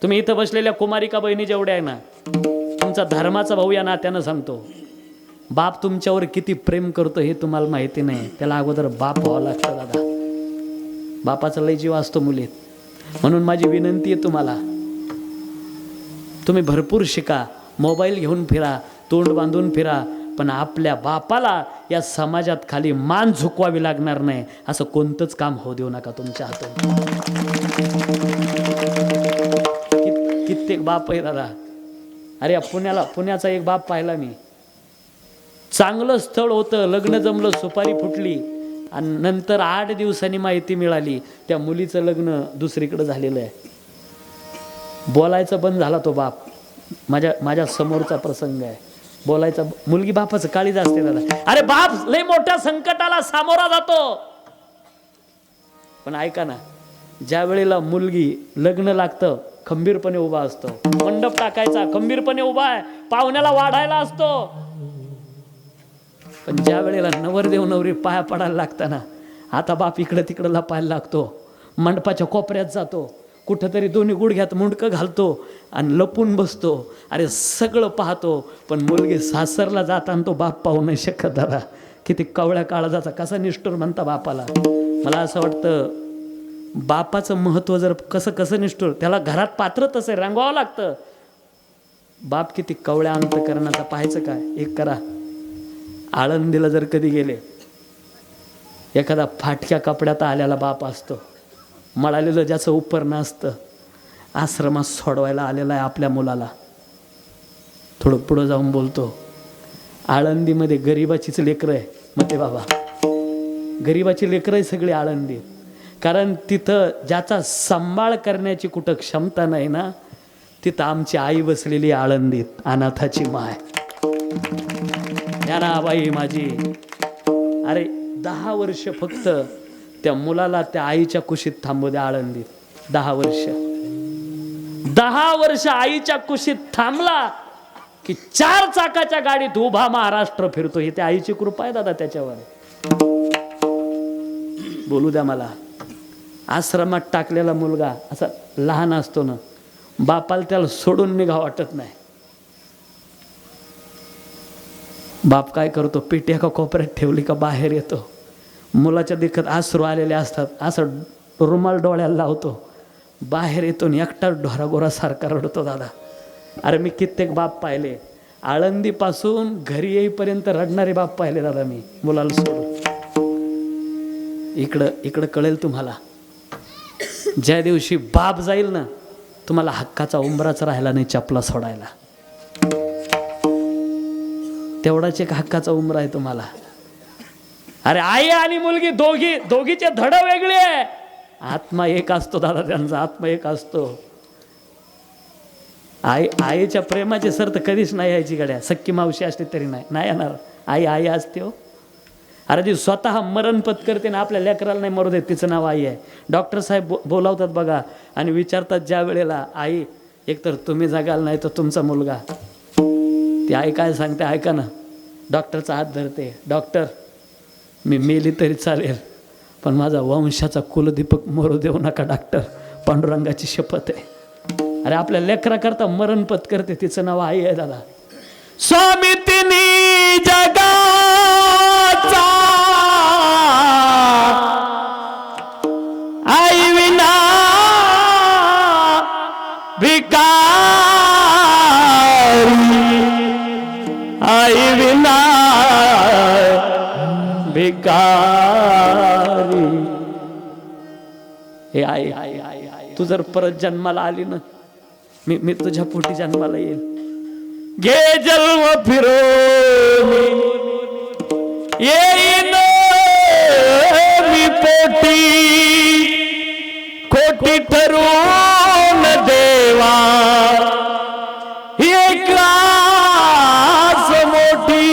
तुम्ही इथं बसलेल्या कुमारिका बहिणी जेवढ्या आहे ना, तुमचा धर्माचा भाऊ या नात्यानं सांगतो, बाप तुमच्यावर किती प्रेम करतो हे तुम्हाला माहिती नाही. त्याला अगोदर बाप व्हावं लागतं दादा. बापाचा लय जीव असतो मुलीत. म्हणून माझी विनंती आहे तुम्हाला, तुम्ही भरपूर शिका, मोबाईल घेऊन फिरा, तोंड बांधून फिरा, पण आपल्या बापाला या समाजात खाली मान झुकवावी लागणार नाही असं कोणतंच काम होऊ देऊ नका तुमच्या हातून. कित्येक बाप आहे दादा. अरे पुण्याचा एक बाप पाहिला मी, चांगलं स्थळ होतं, लग्न जमलं, सुपारी फुटली, आणि नंतर 8 दिवसांनी माहिती मिळाली त्या मुलीचं लग्न दुसरीकडे झालेलं आहे. बोलायचं बंद झाला तो बाप. माझ्या समोरचा प्रसंग आहे. बोलायचा, मुलगी बापाचं काळीज असते दादा. अरे बाप लय मोठ्या संकटाला सामोरा जातो, पण ऐका ना, ज्या वेळेला मुलगी लग्न लागतं खंबीरपणे उभा असतो, मंडप टाकायचा खंबीरपणे उभा आहे, पाहुण्याला वाढायला असतो. पण ज्या वेळेला नवरदेव नवरी पाया पडायला लागताना, आता बाप इकडं तिकडं लपायला लागतो, मंडपाच्या कोपऱ्यात जातो, कुठंतरी दोन्ही गुडघ्यात मुंडकं घालतो आणि लपून बसतो. अरे सगळं पाहतो, पण मुलगी सासरला जाताना तो बाप पाहू नाही शकत दादा. किती कवळ्या काळजाचा कसा निष्ठुर म्हणता बापाला. मला असं वाटतं बापाचं महत्त्व जर कसं निष्ठुर, त्याला घरात पात्र तसं रंगवावं लागतं. बाप किती कवळ्या अंतकरणाचा पाहायचं काय. एक करा, आळंदीला जर कधी गेले, एखादा फाटक्या कपड्यात आलेला बाप असतो, मळालेलं ज्याचं उपरण असतं, आश्रमात सोडवायला आलेला आहे आपल्या मुलाला. थोडं पुढं जाऊन बोलतो, आळंदीमध्ये गरिबाचीच लेकरं आहे. मग ते बाबा गरिबाची लेकरं आहे सगळी आळंदी. कारण तिथं ज्याचा सांभाळ करण्याची कुठं क्षमता नाही ना, तिथं आमची आई बसलेली आळंदीत, अनाथाची माय बाई माझी. अरे 10 वर्ष फक्त त्या मुलाला त्या आईच्या कुशीत थांबू द्या आळंदीत. 10 वर्ष आईच्या कुशीत थांबला की 4 चाकाच्या गाडीत उभा महाराष्ट्र फिरतो. ही त्या आईची कृपा आहे दादा त्याच्यावर. बोलू द्या मला. आश्रमात टाकलेला मुलगा असा लहान असतो ना, बापाला त्याला सोडून निघा वाटत नाही. बाप काय करतो, पेटी एका कोपऱ्यात ठेवली का बाहेर येतो, मुलाच्या देखत आश्रू आलेले असतात, असं रुमाल डोळ्याला लावतो, बाहेर येतो आणि एकटा ढोरागोरासारखा रडतो दादा. अरे मी कित्येक बाप पाहिले, आळंदीपासून घरी येईपर्यंत रडणारे बाप पाहिले दादा मी, मुलाला सोडून. इकडं कळेल तुम्हाला. ज्या दिवशी बाप जाईल ना, तुम्हाला हक्काचा उंबराच राहिला नाही चपला सोडायला. तेवढाच एक हक्काचा उंबरा आहे तुम्हाला. अरे आई आणि मुलगी दोघीचे धड वेगळे आहे. आत्मा एक असतो दादा, त्यांचा आत्मा एक असतो. आईच्या प्रेमाची सर्त कधीच नाही यायची गड्या. सख्खी मावशी असली तरी नाही येणार. आई असते हो. अरे जी स्वतः मरण पत्करते ना, आपल्या लेकराला नाही मरू देत, तिचं नाव आई आहे. डॉक्टर साहेब बोलावतात बघा आणि विचारतात ज्या वेळेला, आई एकतर तुम्ही जगाल नाही तर तुमचा मुलगा. ती आई काय सांगते ऐका ना. डॉक्टरचा हात धरते, डॉक्टर मी मेली तरी चालेल पण माझा वंशाचा कुलदीपक मरू देऊ नका डॉक्टर, पांडुरंगाची शपथ आहे. अरे आपल्या लेकराकरता मरण पत्करते, तिचं नाव आई आहे दादा. स्वामी तिनी जगाचा आई विना भिकारी, आई विना भिकारी. हे आई तू जर परत जन्माला आली ना, मी तुझ्या पोटी जन्माला येईल. घे जन्म फिरून येईन मी पोटी, खोटी ठरून देवा एक आस मोठी.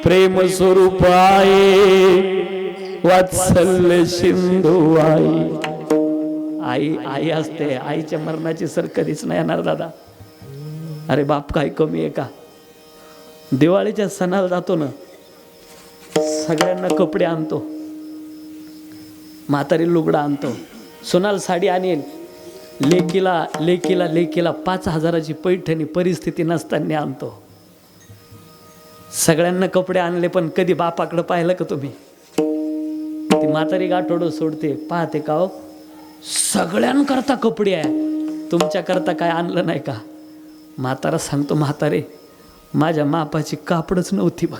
प्रेम स्वरूप आहे वात्सल्य सिंधू आई असते. आईच्या मरणाची सर कधीच नाही येणार दादा. अरे बाप काय कमी आहे का. दिवाळीच्या सणाला जातो ना, सगळ्यांना कपडे आणतो, म्हातारी लुगडा आणतो, सोनाल साडी आणेल, लेकीला 5,000ची पैठणी परिस्थिती नसताना आणतो. सगळ्यांना कपडे आणले पण कधी बापाकडे पाहिलं का तुम्ही? ती म्हातारी गाठोडं सोडते, पाहते का हो सगळ्यांकरता कपडे आहे, तुमच्याकरता काय आणलं नाही का? म्हातारा सांगतो, म्हातारे माझ्या मापाची कापडच नव्हती बघ.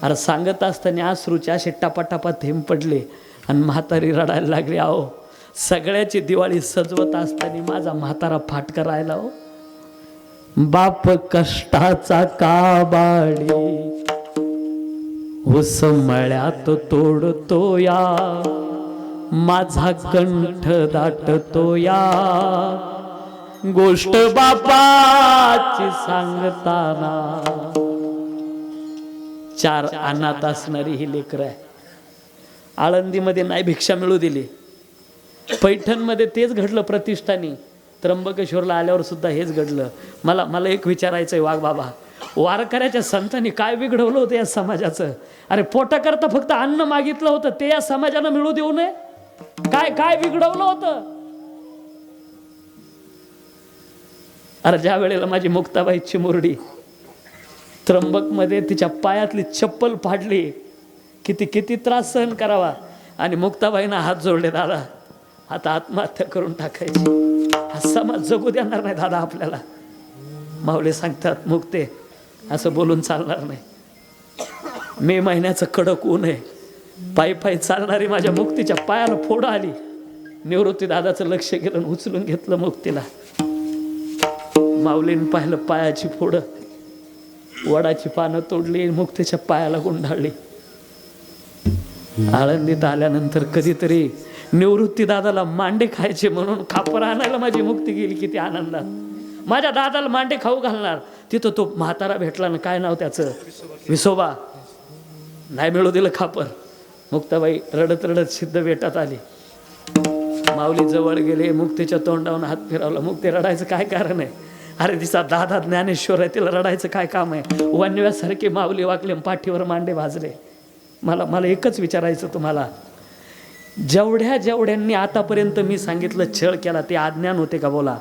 अरे सांगत असताना अश्रूचे असे टपाटपा थेंब पडले आणि म्हातारी रडायला लागली. अहो सगळ्याची दिवाळी सजवत असताना माझा म्हातारा फाटका राहिला. हो बाप कष्टाचा काबाडी ऊस मळ्यात तोडतो या, माझा कंठ दाटतो या, गोष्ट बापाची सांगताना. 4 अनाथ असणारी ही लेकरं आहे. आळंदीमध्ये नाही भिक्षा मिळू दिली, पैठणमध्ये तेच घडलं प्रतिष्ठानी, त्र्यंबकेश्वरला आल्यावर सुद्धा हेच घडलं. मला एक विचारायचं आहे, वाघ बाबा वारकऱ्याच्या संतांनी काय बिघडवलं होतं या समाजाचं? अरे पोटाकरता फक्त अन्न मागितलं होतं, ते या समाजानं मिळू देऊ नये? काय बिघडवलं होतं? अरे ज्या वेळेला माझी मुक्ताबाई चिमुरडी त्र्यंबकमध्ये तिच्या पायातली चप्पल फाडली, किती त्रास सहन करावा, आणि मुक्ताबाईनं हात जोडले, दादा आता आत्महत्या करून टाकायची, हा समाज जगू देणार नाही दादा आपल्याला. माऊली सांगतात, मुक्ते असं बोलून चालणार नाही. मे महिन्याचं कडक ऊन आहे, पायी चालणारी माझ्या मुक्तीच्या पायाला फोड आली. निवृत्ती दादाचं लक्ष गेलं, उचलून घेतलं मुक्तीला. माऊलीने पाहिलं पायाची फोड, वडाची पानं तोडली, मुक्तीच्या पायाला गुंडाळली. आळंदीत आल्यानंतर कधीतरी निवृत्ती दादाला मांडे खायचे म्हणून खापर आणायला माझी मुक्ती गेली. किती आनंदात माझ्या दादाला मांडे खाऊ घालणार. तिथं तो म्हातारा भेटला ना, काय नाव त्याचं, विसोबा. नाही मिळू दिलं खापर. मुक्ताबाई रडत सिद्ध बेटात आली. माऊली जवळ गेले, मुक्तीच्या तोंडावरून हात फिरवला. मुक्ती रडायचं काय कारण आहे? अरे तिचा दादा ज्ञानेश्वर आहे, तिला रडायचं काय काम आहे? वनव्यासारखे माऊली वाकले, पाठीवर मांडे भाजले. मला एकच विचारायचं तुम्हाला, जेवढ्यांनी आतापर्यंत मी सांगितलं छळ केला ते अज्ञान होते का? बोला.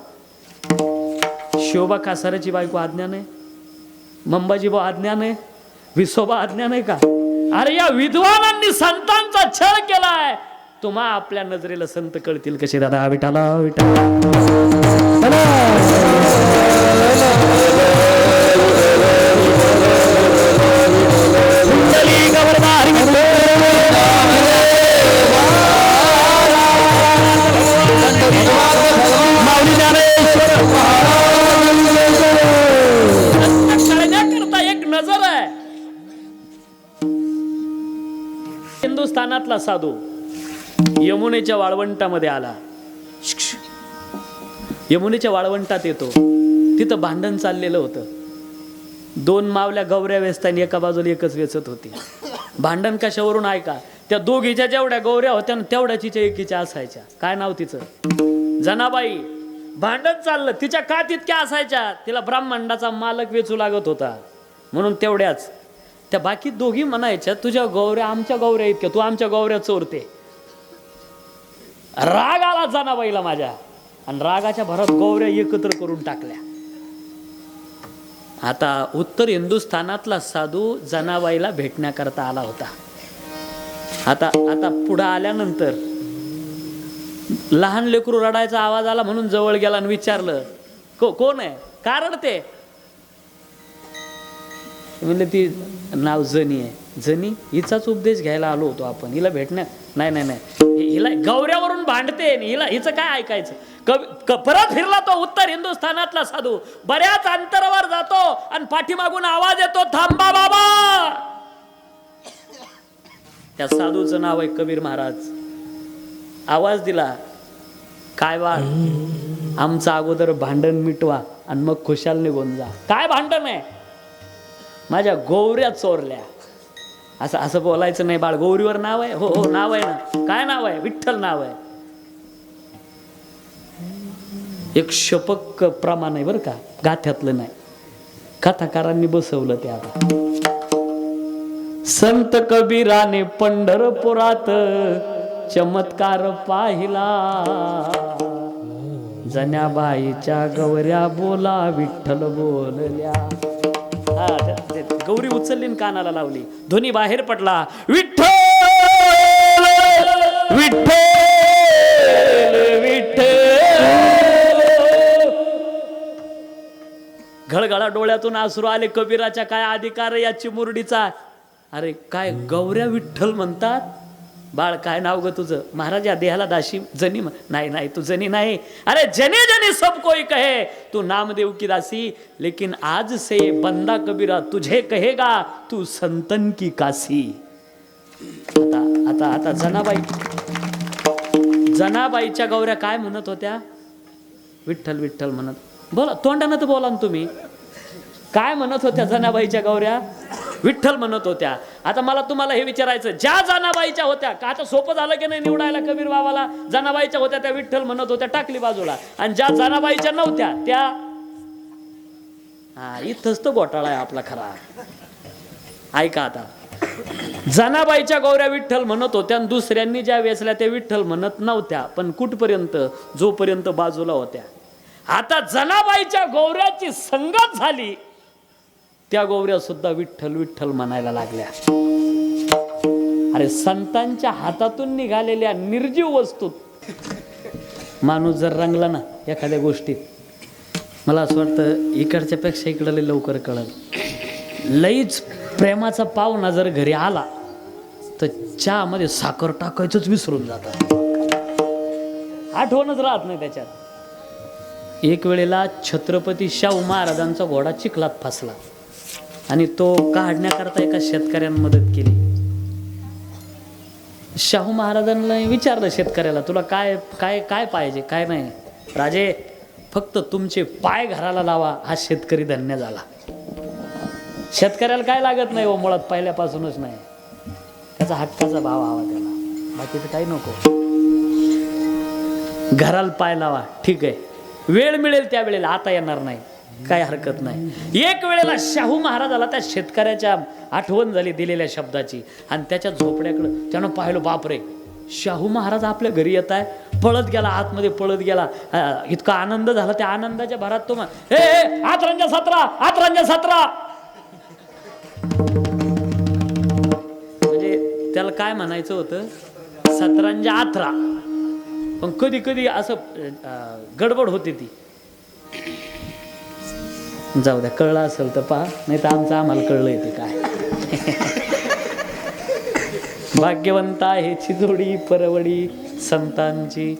शिवबा कासाऱ्याची बायको अज्ञान आहे? मंबाजी भाऊ अज्ञान आहे? विसोबा अज्ञान आहे का? अरे या विद्वानांनी संतांचा छळ केलाय. तुम्हा आपल्या नजरेला संत कळतील कसे? दादा विठाला माऊली स्थानातला साधू यमुनेच्या वाळवंटामध्ये आला. यमुनेच्या वाळवंटात येतो, तिथं भांडण चाललेलं होतं. 2 मावल्या गौऱ्या वेचताना एका बाजूला एकच वेचत होती. भांडण कशावरून ऐका, त्या दोघीच्या जेवढ्या गौऱ्या होत्या ना तेवढ्याच्या एकीच्या असायच्या. काय नाव तिचं? जनाबाई. भांडण चाललं, तिच्या का तितक्या असायच्या, तिला ब्रह्मांडाचा मालक वेचू लागत होता म्हणून तेवढ्याच. त्या बाकी दोघी म्हणायच्या तुझ्या गौऱ्या आमच्या गौऱ्या इतक्या, तू आमच्या गौऱ्या चोरते. राग आला जनाबाईला माझ्या, आणि रागाच्या भरात गौऱ्या एकत्र करून टाकल्या. आता उत्तर हिंदुस्थानातला साधू जनाबाईला भेटण्याकरता आला होता. आता पुढं आल्यानंतर लहान लेकरू रडायचा आवाज आला म्हणून जवळ गेला आणि विचारलं कोण आहे, का रडते? म्हणले ती नाव जनी आहे. जनी? हिचाच उपदेश घ्यायला आलो होतो आपण, हिला भेटण्या. नाही, हिला गौऱ्यावरून भांडते, हिचं काय ऐकायचं? परत फिरला तो उत्तर हिंदुस्थानातला साधू. बऱ्याच अंतरावर जातो आणि पाठीमागून आवाज येतो, थांबा बाबा. त्या साधूचं नाव आहे कबीर महाराज. आवाज दिला, काय बाळ, आमचं अगोदर भांडण मिटवा आणि मग खुशाल निघून जा. काय भांडण आहे? माझ्या गौऱ्या चोरल्या. असं बोलायचं नाही बाळ. गौरीवर नाव आहे? हो नाव आहे ना. काय नाव आहे? विठ्ठल नाव आहे. एक शपक प्रमाण आहे बरं का, गाथ्यातलं नाही, कथाकारांनी बसवलं ते. आता संत कबीराने पंढरपुरात चमत्कार पाहिला. जनाबाईच्या गौऱ्या बोला विठ्ठल बोलल्या. गौरी उचलली कानाला लावली, ध्वनी बाहेर पडला, विठ्ठल विठ्ठल विठ्ठल. घळघळा डोळ्यातून आसरू आले. कबीराच्या काय अधिकार याची मुरडीचा. अरे काय गौऱ्या विठ्ठल म्हणतात? बाळ काय नाव ग तुझं? महाराज या देहाला दासी जनी. नाही तू जनी नाही. अरे जनी जनी सब कोई कहे, तू नामदेव की दासी, लेकिन आज से बंदा कबीरा तुझे कहेगा तू संतन की काशी. आता जनाबाईच्या गौऱ्या काय म्हणत होत्या? विठ्ठल विठ्ठल म्हणत. बोला तोंडानं तर बोला ना तुम्ही. काय म्हणत होत्या जनाबाईच्या गौऱ्या? विठ्ठल म्हणत होत्या. आता मला तुम्हाला हे विचारायचं, ज्या जनाबाईच्या होत्या का, आता सोपं झालं की नाही निवडायला कबीर बाबाला? जनाबाईच्या होत्या त्या विठ्ठल म्हणत होत्या, टाकली बाजूला. आणि ज्या जनाबाईच्या नव्हत्या त्या, इथंच तो घोटाळा आहे आपला खरा. ऐका आता, जनाबाईच्या गौऱ्या विठ्ठल म्हणत होत्या आणि दुसऱ्यांनी ज्या वेचल्या त्या विठ्ठल म्हणत नव्हत्या. पण कुठपर्यंत? जोपर्यंत बाजूला होत्या. आता जनाबाईच्या गौऱ्याची संगत झाली, त्या गौऱ्या सुद्धा विठ्ठल विठ्ठल म्हणायला लागल्या. अरे संतांच्या हातातून निघालेल्या निर्जीव वस्तू माणूस जर रंगला ना एखाद्या गोष्टीत, मला असं वाटतं इकडच्या पेक्षा इकडं लय लवकर कळलं. लईच प्रेमाचा पाहुणा जर घरी आला तर चहामध्ये साखर टाकायचंच विसरून जातात, आठवणच राहत नाही त्याच्यात. एक वेळेला छत्रपती शाहू महाराजांचा घोडा चिखलात फसला आणि तो काढण्याकरता एका शेतकऱ्यानं मदत केली. शाहू महाराजांना विचारलं शेतकऱ्याला, तुला काय काय काय पाहिजे? काय नाही राजे, फक्त तुमचे पाय घराला लावा. हा शेतकरी धन्य झाला. शेतकऱ्याला काय लागत नाही हो, मुळात पहिल्यापासूनच नाही. त्याचा हक्काचा भाव हवा त्याला, बाकीचं काही नको. घराला पाय लावा, ठीक आहे, वेळ मिळेल त्या वेळेला, आता येणार नाही, काय हरकत नाही. एक वेळेला शाहू महाराजाला त्या शेतकऱ्याच्या आठवण झाली दिलेल्या शब्दाची, आणि त्याच्या झोपड्याकडं त्यानं पाहिलं, बापरे शाहू महाराज आपल्या घरी येत आहे. पळत गेला, आतमध्ये पळत गेला. इतका आनंद झाला, त्या आनंदाच्या भरात तो आतरंजा 17 आतरंजा 17. म्हणजे त्याला काय म्हणायचं होतं? 17 18. पण कधी कधी असं गडबड होते ती. जाऊ द्या, कळलं असेल तर पहा, नाही तर आम्हाला कळलं येते काय. भाग्यवंत आहे चिजोडी परवडी संतांची.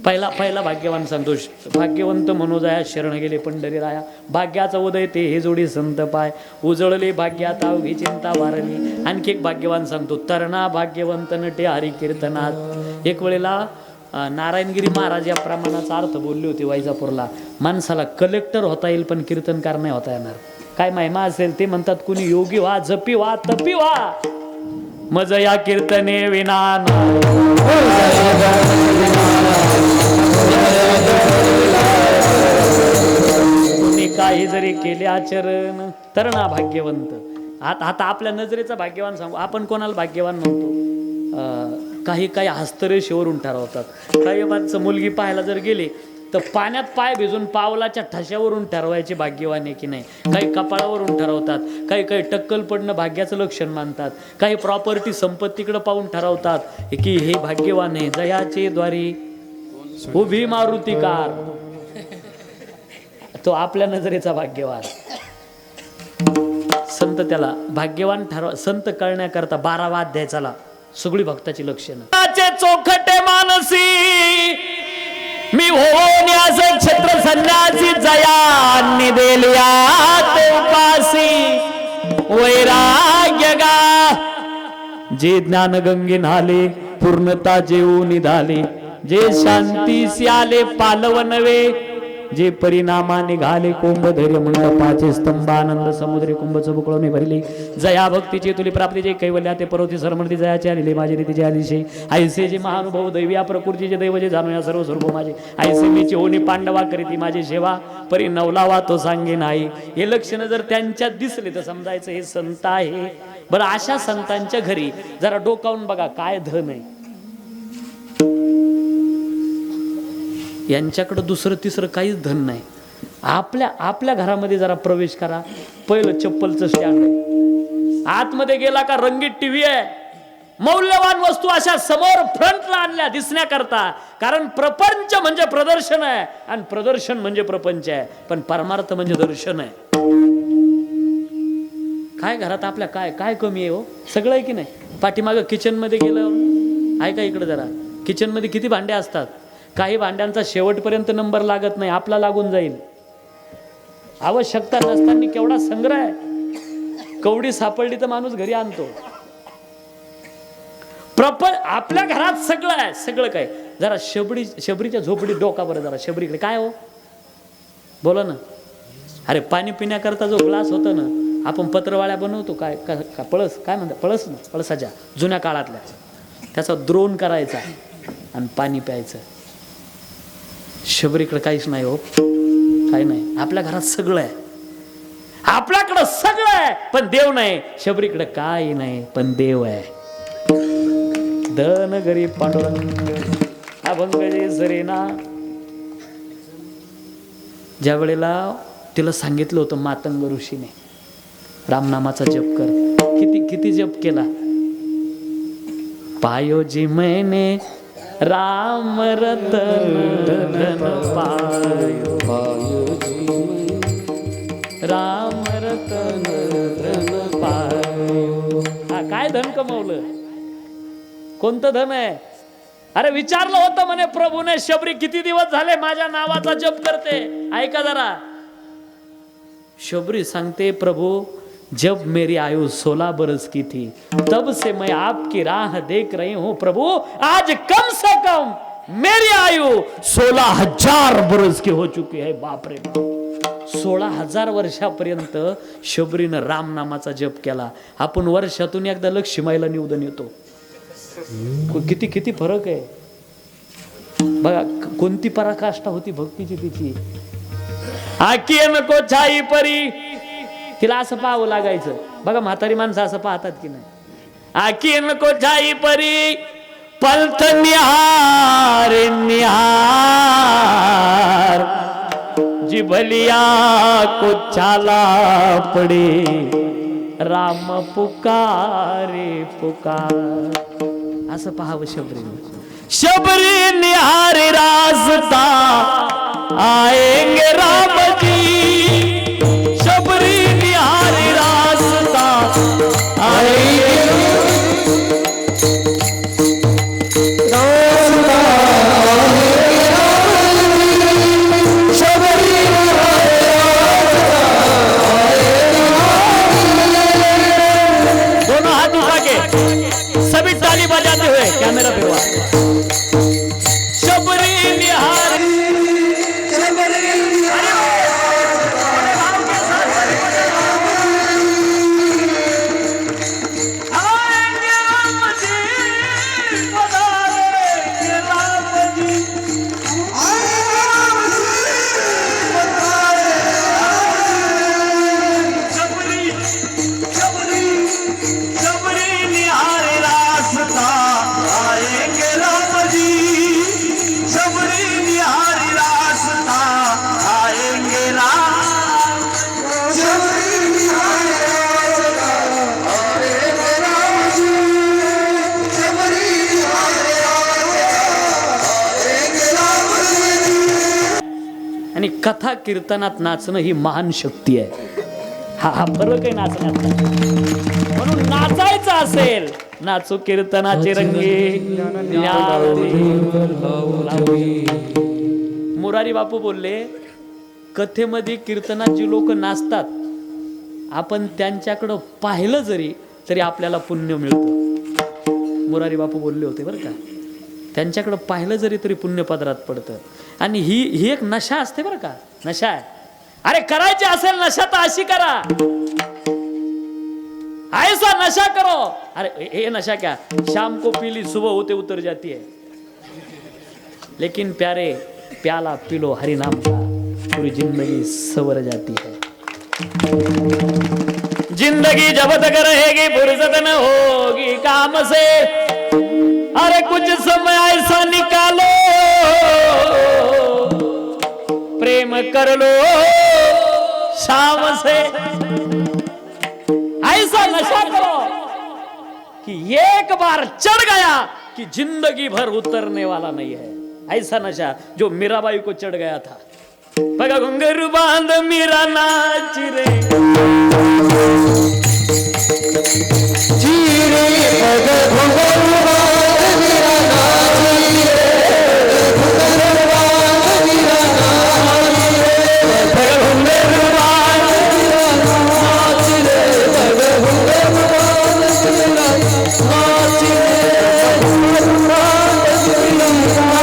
पहिला भाग्यवान सांगतो, भाग्यवंत मनोजया शरण गेले पंढरी राया, भाग्याचा उदय ते हे जोडी संत पाय, उजळले भाग्यात अवघी चिंता वारली. आणखी एक भाग्यवान सांगतो, तरणा भाग्यवंत नटे हरी कीर्तनात. एक वेळेला नारायणगिरी महाराज या प्रमाणाचा अर्थ बोलले होते वैजापूरला, माणसाला कलेक्टर होता येईल पण कीर्तनकार नाही होता येणार. काय महिमा असेल ते म्हणतात, कुणी योगी व्हा, जपी व्हा, तपी व्हा, मज या कीर्तने विना कुणी काही जरी केले आचरण. तरणा भाग्यवंत. आता आपल्या नजरेचा भाग्यवान सांगू, आपण कोणाला भाग्यवान म्हणतो? काही काही हस्तरेषेवरून ठरवतात. काही माणसं मुलगी पाहायला जर गेली तर पाण्यात पाय भिजून पावलाच्या ठशावरून ठरवायचे भाग्यवान आहे की नाही. काही कपाळावरून ठरवतात, काही काही टक्कल पडणं भाग्याचं लक्षण मानतात, काही प्रॉपर्टी संपत्तीकडे पाहून ठरवतात की हे भाग्यवान आहे. जयाचे द्वारी उभी मारुती कार, तो आपल्या नजरेचा भाग्यवान. संत त्याला भाग्यवान ठरवा. संत कळण्याकरता 12वा अध्याय चला, सगळी भक्ताची लक्षणं. चोखटे मानसी मी होण्यास छत्र संन्यासी, जयांनी देलियात उपासी वैराग्य गा. जे ज्ञान गंगे नाले पूर्णता जेऊ निधाले, जे शांतीसी आले पालव नवे, जे परिणामा निघाले कुंभधैर्य मंडपाचे स्तंभ आनंद समुद्री कुंभच बुकळवणे भरले. जया भक्तीची तुली प्राप्ती जे कैवल्या ते पर्वती सरमर्ती जयाचे आलेले माझे रीती जे आदिशे ऐसे जे महानुभव दैवी या प्रकृतीचे दैव जे जाणूया सर्व स्वरूप माझे ऐसे मी चिहोनी पांडवा करीती माझी सेवा परी नवलावा तो सांगे नाही. हे लक्षण जर त्यांच्यात दिसले तर समजायचं हे संत आहे. बरं, अशा संतांच्या घरी जरा डोकावून बघा काय धन आहे. यांच्याकडे दुसरं तिसरं काहीच धन नाही. आपल्या घरामध्ये जरा प्रवेश करा, पहिलं चप्पलचं स्टँड आहे, आतमध्ये गेला का रंगीत टीव्ही आहे, मौल्यवान वस्तू अशा समोर फ्रंटला आणल्या दिसण्याकरता. कारण प्रपंच म्हणजे प्रदर्शन आहे आणि प्रदर्शन म्हणजे प्रपंच आहे, पण परमार्थ म्हणजे दर्शन आहे. काय घरात आपल्या काय काय कमी आहे हो? सगळं आहे की नाही. पाठीमागं किचन मध्ये गेलं, ऐका इकडे जरा, किचन मध्ये किती भांडे असतात. काही भांड्यांचा शेवटपर्यंत नंबर लागत नाही, आपला लागून जाईल. आवश्यकता नसताना केवढा संग्रह आहे. कवडी सापडली तर माणूस घरी आणतो. आपल्या घरात सगळं आहे, सगळं काय. जरा शबरीच्या झोपडीत डोका बरं जरा, शबरीकडे काय हो बोला ना. अरे पाणी पिण्याकरता जो ग्लास होता ना, आपण पत्रवाळ्या बनवतो काय पळस, काय म्हणतात पळस ना, पळसाच्या जुन्या काळातल्या, त्याचा द्रोण करायचा आणि पाणी प्यायचं. शबरीकडे काहीच नाही हो, काही नाही. आपल्या घरात सगळं आहे, आपल्याकडं सगळं आहे पण देव नाही. शबरीकडे काही नाही पण देव आहे. धन गरीब पांडुरंग अभंग जे सरेना. ज्या वेळेला तिला सांगितलं होतं मातंग ऋषीने रामनामाचा जप कर, किती जप केला. पायोजी मैने राम रतन धन पायो, राम रतन धन पायो. हा काय धन कमवलं, कोणतं धन आहे. अरे विचारलं होतं म्हणे प्रभूने, शबरी किती दिवस झाले माझ्या नावाचा जप करते. ऐका जरा, शबरी सांगते प्रभू जब मेरी आयु 16 बरस की थी तब से मैं आपकी राह देख रही हूं प्रभु. आज कम से कम मेरी आयु 16,000 बरस की हो चुकी है. बाप रे बाप, 16,000 वर्षापर्यंत शबरीनं राम नामाचा जप केला. आपण वर्षातून एकदा लक्ष्मीला निवेदन येतो. किती किती फरक आहे बघा. कोणती पराकाष्ठा होती भक्तीची तिची. आकी नको छाई परी, तिला असं पाहावं लागायचं. बघा म्हातारी माणसं असं पाहतात की नाही. आकी नको छाई परी पलथ निहार निहार, जिभलिया को छाला पडे राम पुकारे पुकार. असं पाहावं शबरी. शबरी निहारे रास्ता आएंगे राम जी, शबरी निहारे रास्ता आएंगे. आणि कथा कीर्तनात नाचणं ही महान शक्ती आहे. हा फरक आहे नाचण्यात. म्हणून नाचायचं असेल, नाचू कीर्तनाचे रंगे मुरारी बापू बोलले, कथेमध्ये कीर्तनात जी लोक नाचतात, आपण त्यांच्याकडं पाहिलं जरी तरी आपल्याला पुण्य मिळतं. मुरारी बापू बोलले होते बरं का, त्यांच्याकडं पाहिलं जरी तरी पुण्य पदरात पडतं. आणि ही एक नशा असते बरं का, नशा आहे. अरे करायची असेल नशा तर अशी करा, ऐसा नशा करो. अरे ये नशा क्या, शाम को पीली सुबह होते उतर जाती है, लेकिन प्यारे प्याला पी लो हरि नाम का, पूरी जिंदगी सवर जाती है. जिंदगी जब तक रहेगी फुर्सत न होगी काम से, अरे कुछ समय ऐसा निकालो, प्रेम कर लो शाम से. ऐसा नशा करो कि एक बार चढ़ गया कि जिंदगी भर उतरने वाला नहीं है. ऐसा नशा जो मीराबाई को चढ़ गया था. पगा घुंघरू बांध मीरा नाच रे, पगा घुंघरू बांध मीरा नाच रे, घुंघरू बांध मीरा नाच रे, पगा घुंघरू बांध मीरा नाच रे, पगा घुंघरू बांध मीरा नाच रे, घुंघरू बांध मीरा नाच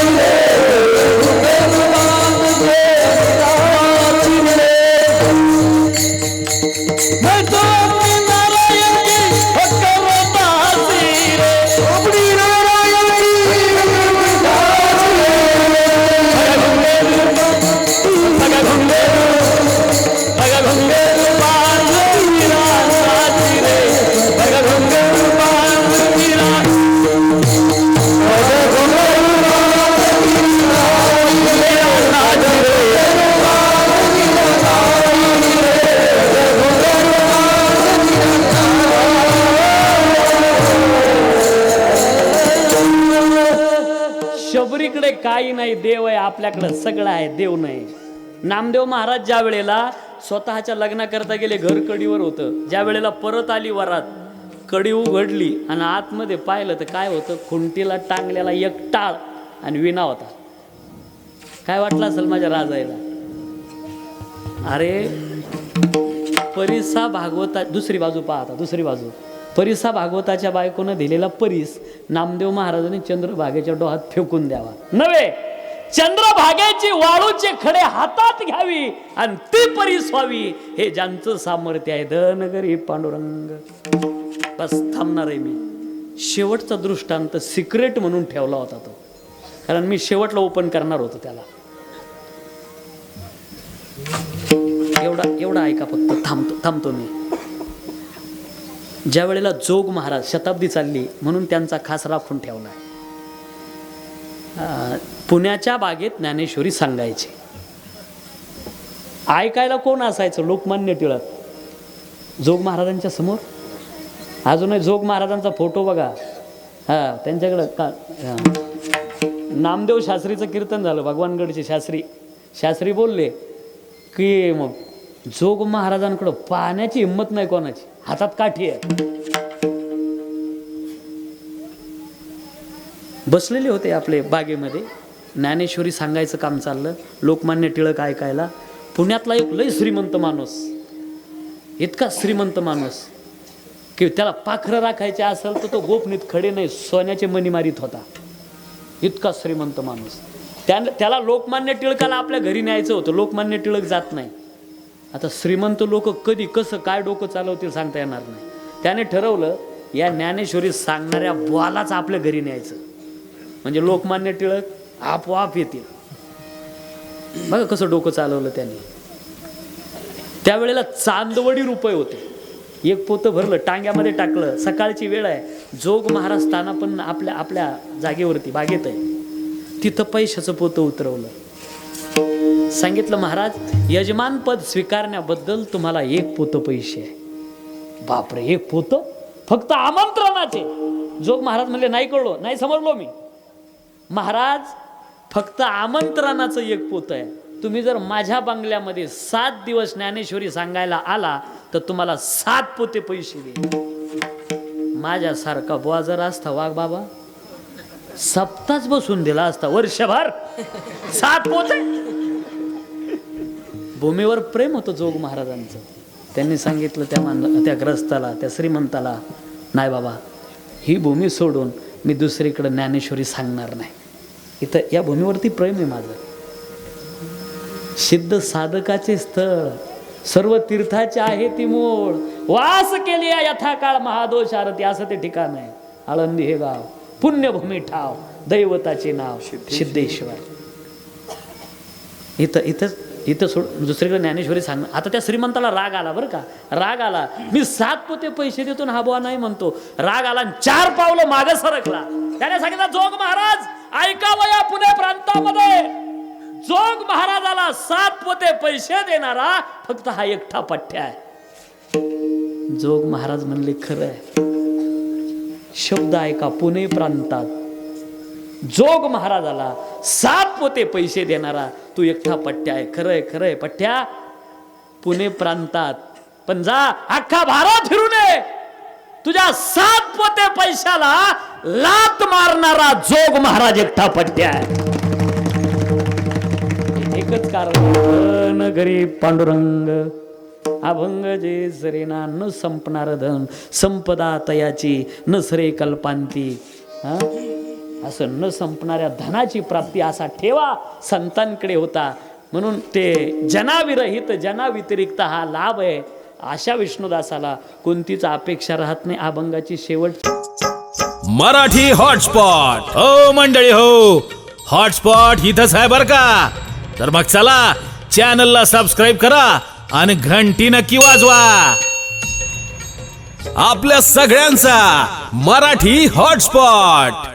रे, घुंघरू बांध मीरा नाच रे. मैं तो अपनी नारायण की करता सी रे, अपनी नारायण की दास रे. पगा घुंघरू बांध मीरा नाच रे, पगा घुंघरू बांध मीरा, पगा घुंघरू बांध मीरा नाच रे, शबरीकडे काही नाही, देव आहे. आपल्याकडे सगळं आहे, देव नाही. नामदेव महाराज ज्या वेळेला स्वतःच्या लग्नाकरता गेले, घर कडीवर होतं. ज्या वेळेला परत आली वरात, कडी उघडली आणि आतमध्ये पाहिलं तर काय होतं, खुंटीला टांगलेला एक टाळ आणि विणा होता. काय वाटलं असेल माझ्या राजाईला. अरे परिसा भागवता, दुसरी बाजू पाहता, दुसरी बाजू परिसा भागवताच्या बायकोनं दिलेला परीस नामदेव महाराजांनी चंद्रभागेच्या डोहात फेकून द्यावा नव्हे, चंद्रभागेची वाळूचे खडे हातात घ्यावी आणि ती परीस व्हावी. हे ज्यांचं सामर्थ्य आहे, धनगरी पांडुरंग. बस थांबणार आहे मी. शेवटचा दृष्टांत सिक्रेट म्हणून ठेवला होता तो, कारण मी शेवटला ओपन करणार होतो त्याला. एवढा ऐका फक्त, थांबतो मी. ज्या वेळेला जोग महाराज, शताब्दी चालली म्हणून त्यांचा खास राखून ठेवला. पुण्याच्या बागेत ज्ञानेश्वरी सांगायचे. ऐकायला कोण असायचं? लोकमान्य टिळक. जोग महाराजांच्या समोर अजूनही जोग महाराजांचा फोटो बघा. त्यांच्याकडं का नामदेव शास्त्रीचं कीर्तन झालं, भगवानगडचे शास्त्री बोलले की मग जोग महाराजांकडं पाहण्याची हिंमत नाही कोणाची, हातात काठी आहे. बसलेले होते आपले बागेमध्ये, ज्ञानेश्वरी सांगायचं काम चाललं. लोकमान्य टिळक ऐकायला. पुण्यातला एक लय श्रीमंत माणूस, इतका श्रीमंत माणूस की त्याला पाखरं राखायचे असेल तर तो गोपनीत खडे नाही, सोन्याचे मणी मारीत होता. इतका श्रीमंत माणूस. त्याला लोकमान्य टिळकाला आपल्या घरी न्यायचं होतं. लोकमान्य टिळक जात नाही. आता श्रीमंत लोक कधी कसं काय डोकं चालवतील सांगता येणार नाही. त्याने ठरवलं या ज्ञानेश्वरी सांगणाऱ्या बुवालाच आपल्या घरी न्यायचं, म्हणजे लोकमान्य टिळक आपोआप येतील. बघा कसं डोकं चालवलं त्याने. त्यावेळेला चांदवडी रुपये होते. एक पोतं भरलं, टांग्यामध्ये टाकलं. सकाळची वेळ आहे. जोग महाराज स्थानापन्न आपल्या जागेवरती बागेत आहे. तिथं पैशाचं पोतं उतरवलं. सांगितलं महाराज, यजमान पद स्वीकारण्याबद्दल तुम्हाला 1 पोतं पैसे आहे. बापरे, 1 पोतं फक्त आमंत्रणाचे. जोग महाराज म्हणले नाही कळलो, नाही समजलो मी. महाराज फक्त आमंत्रणाचं 1 पोतं आहे. तुम्ही जर माझ्या बंगल्यामध्ये 7 दिवस ज्ञानेश्वरी सांगायला आला तर तुम्हाला 7 पोते पैसे देईल. माझ्यासारखा बुवा जर असता वाघ बाबा सप्ताच बसून दिला असता, वर्षभर 7 पोते. भूमीवर प्रेम होतं जोग महाराजांचं. त्यांनी सांगितलं त्या ग्रस्ताला, त्या श्रीमंताला, नाही बाबा ही भूमी सोडून मी दुसरीकडे ज्ञानेश्वरी सांगणार नाही. इथं या भूमीवरती प्रेम आहे माझं. सिद्ध साधकाचे स्थळ, सर्व तीर्थाचे आहे ती मूळ. वास केली यथाकाळ महादोष आरती, असं ते ठिकाण आहे. आळंदी हे गाव, पुण्यभूमी ठाव, दैवताचे नाव सिद्धेश्वर. इथं सोड दुसरीकडे ज्ञानेश्वरी सांग. आता त्या श्रीमंताला राग आला बरं का, राग आला. मी 7 पोते पैसे देतो ना, हा बुवा नाही म्हणतो. राग आला 4 पावलं मागे सरकला. त्याने सांगितलं, जोग महाराज ऐकावं, या पुणे प्रांतामध्ये जोग महाराजाला 7 पोते पैसे देणारा फक्त हा एकटा पठ्ठ्या आहे. जोग महाराज म्हणले, खरं आहे. शब्द ऐका, पुणे प्रांतात जोग महाराजाला 7 पोते पैसे देणारा तू एकटा पठ्ठ्या आहे. खरंय खरंय पठ्ठ्या, पुणे प्रांतात. पण जा अख्खा भारत फिरून ये, तुझ्या 7 पोते पैशाला लात मारणारा जोग महाराज एकटा पठ्ठ्या आहे. एकच कारण, नगरी पांडुरंग अभंग जे सरेना न संपणार धन, संपदा तयाची न सरे कल्पांती. असं न संपणाऱ्या धनाची प्राप्ती असा ठेवा संतांकडे होता. म्हणून ते जनाविरहित जनाव्यतिरिक्त हा लाभ आहे. अशा विष्णुदासाला कोणतीच अपेक्षा राहत नाही. अभंगाची शेवट. मराठी हॉटस्पॉट. हो मंडळी हो, हॉटस्पॉट इथंच आहे बर का. तर मग चला चॅनलला सबस्क्राईब करा आणि घंटी नक्की वाजवा. आपल्या सगळ्यांचा मराठी हॉटस्पॉट.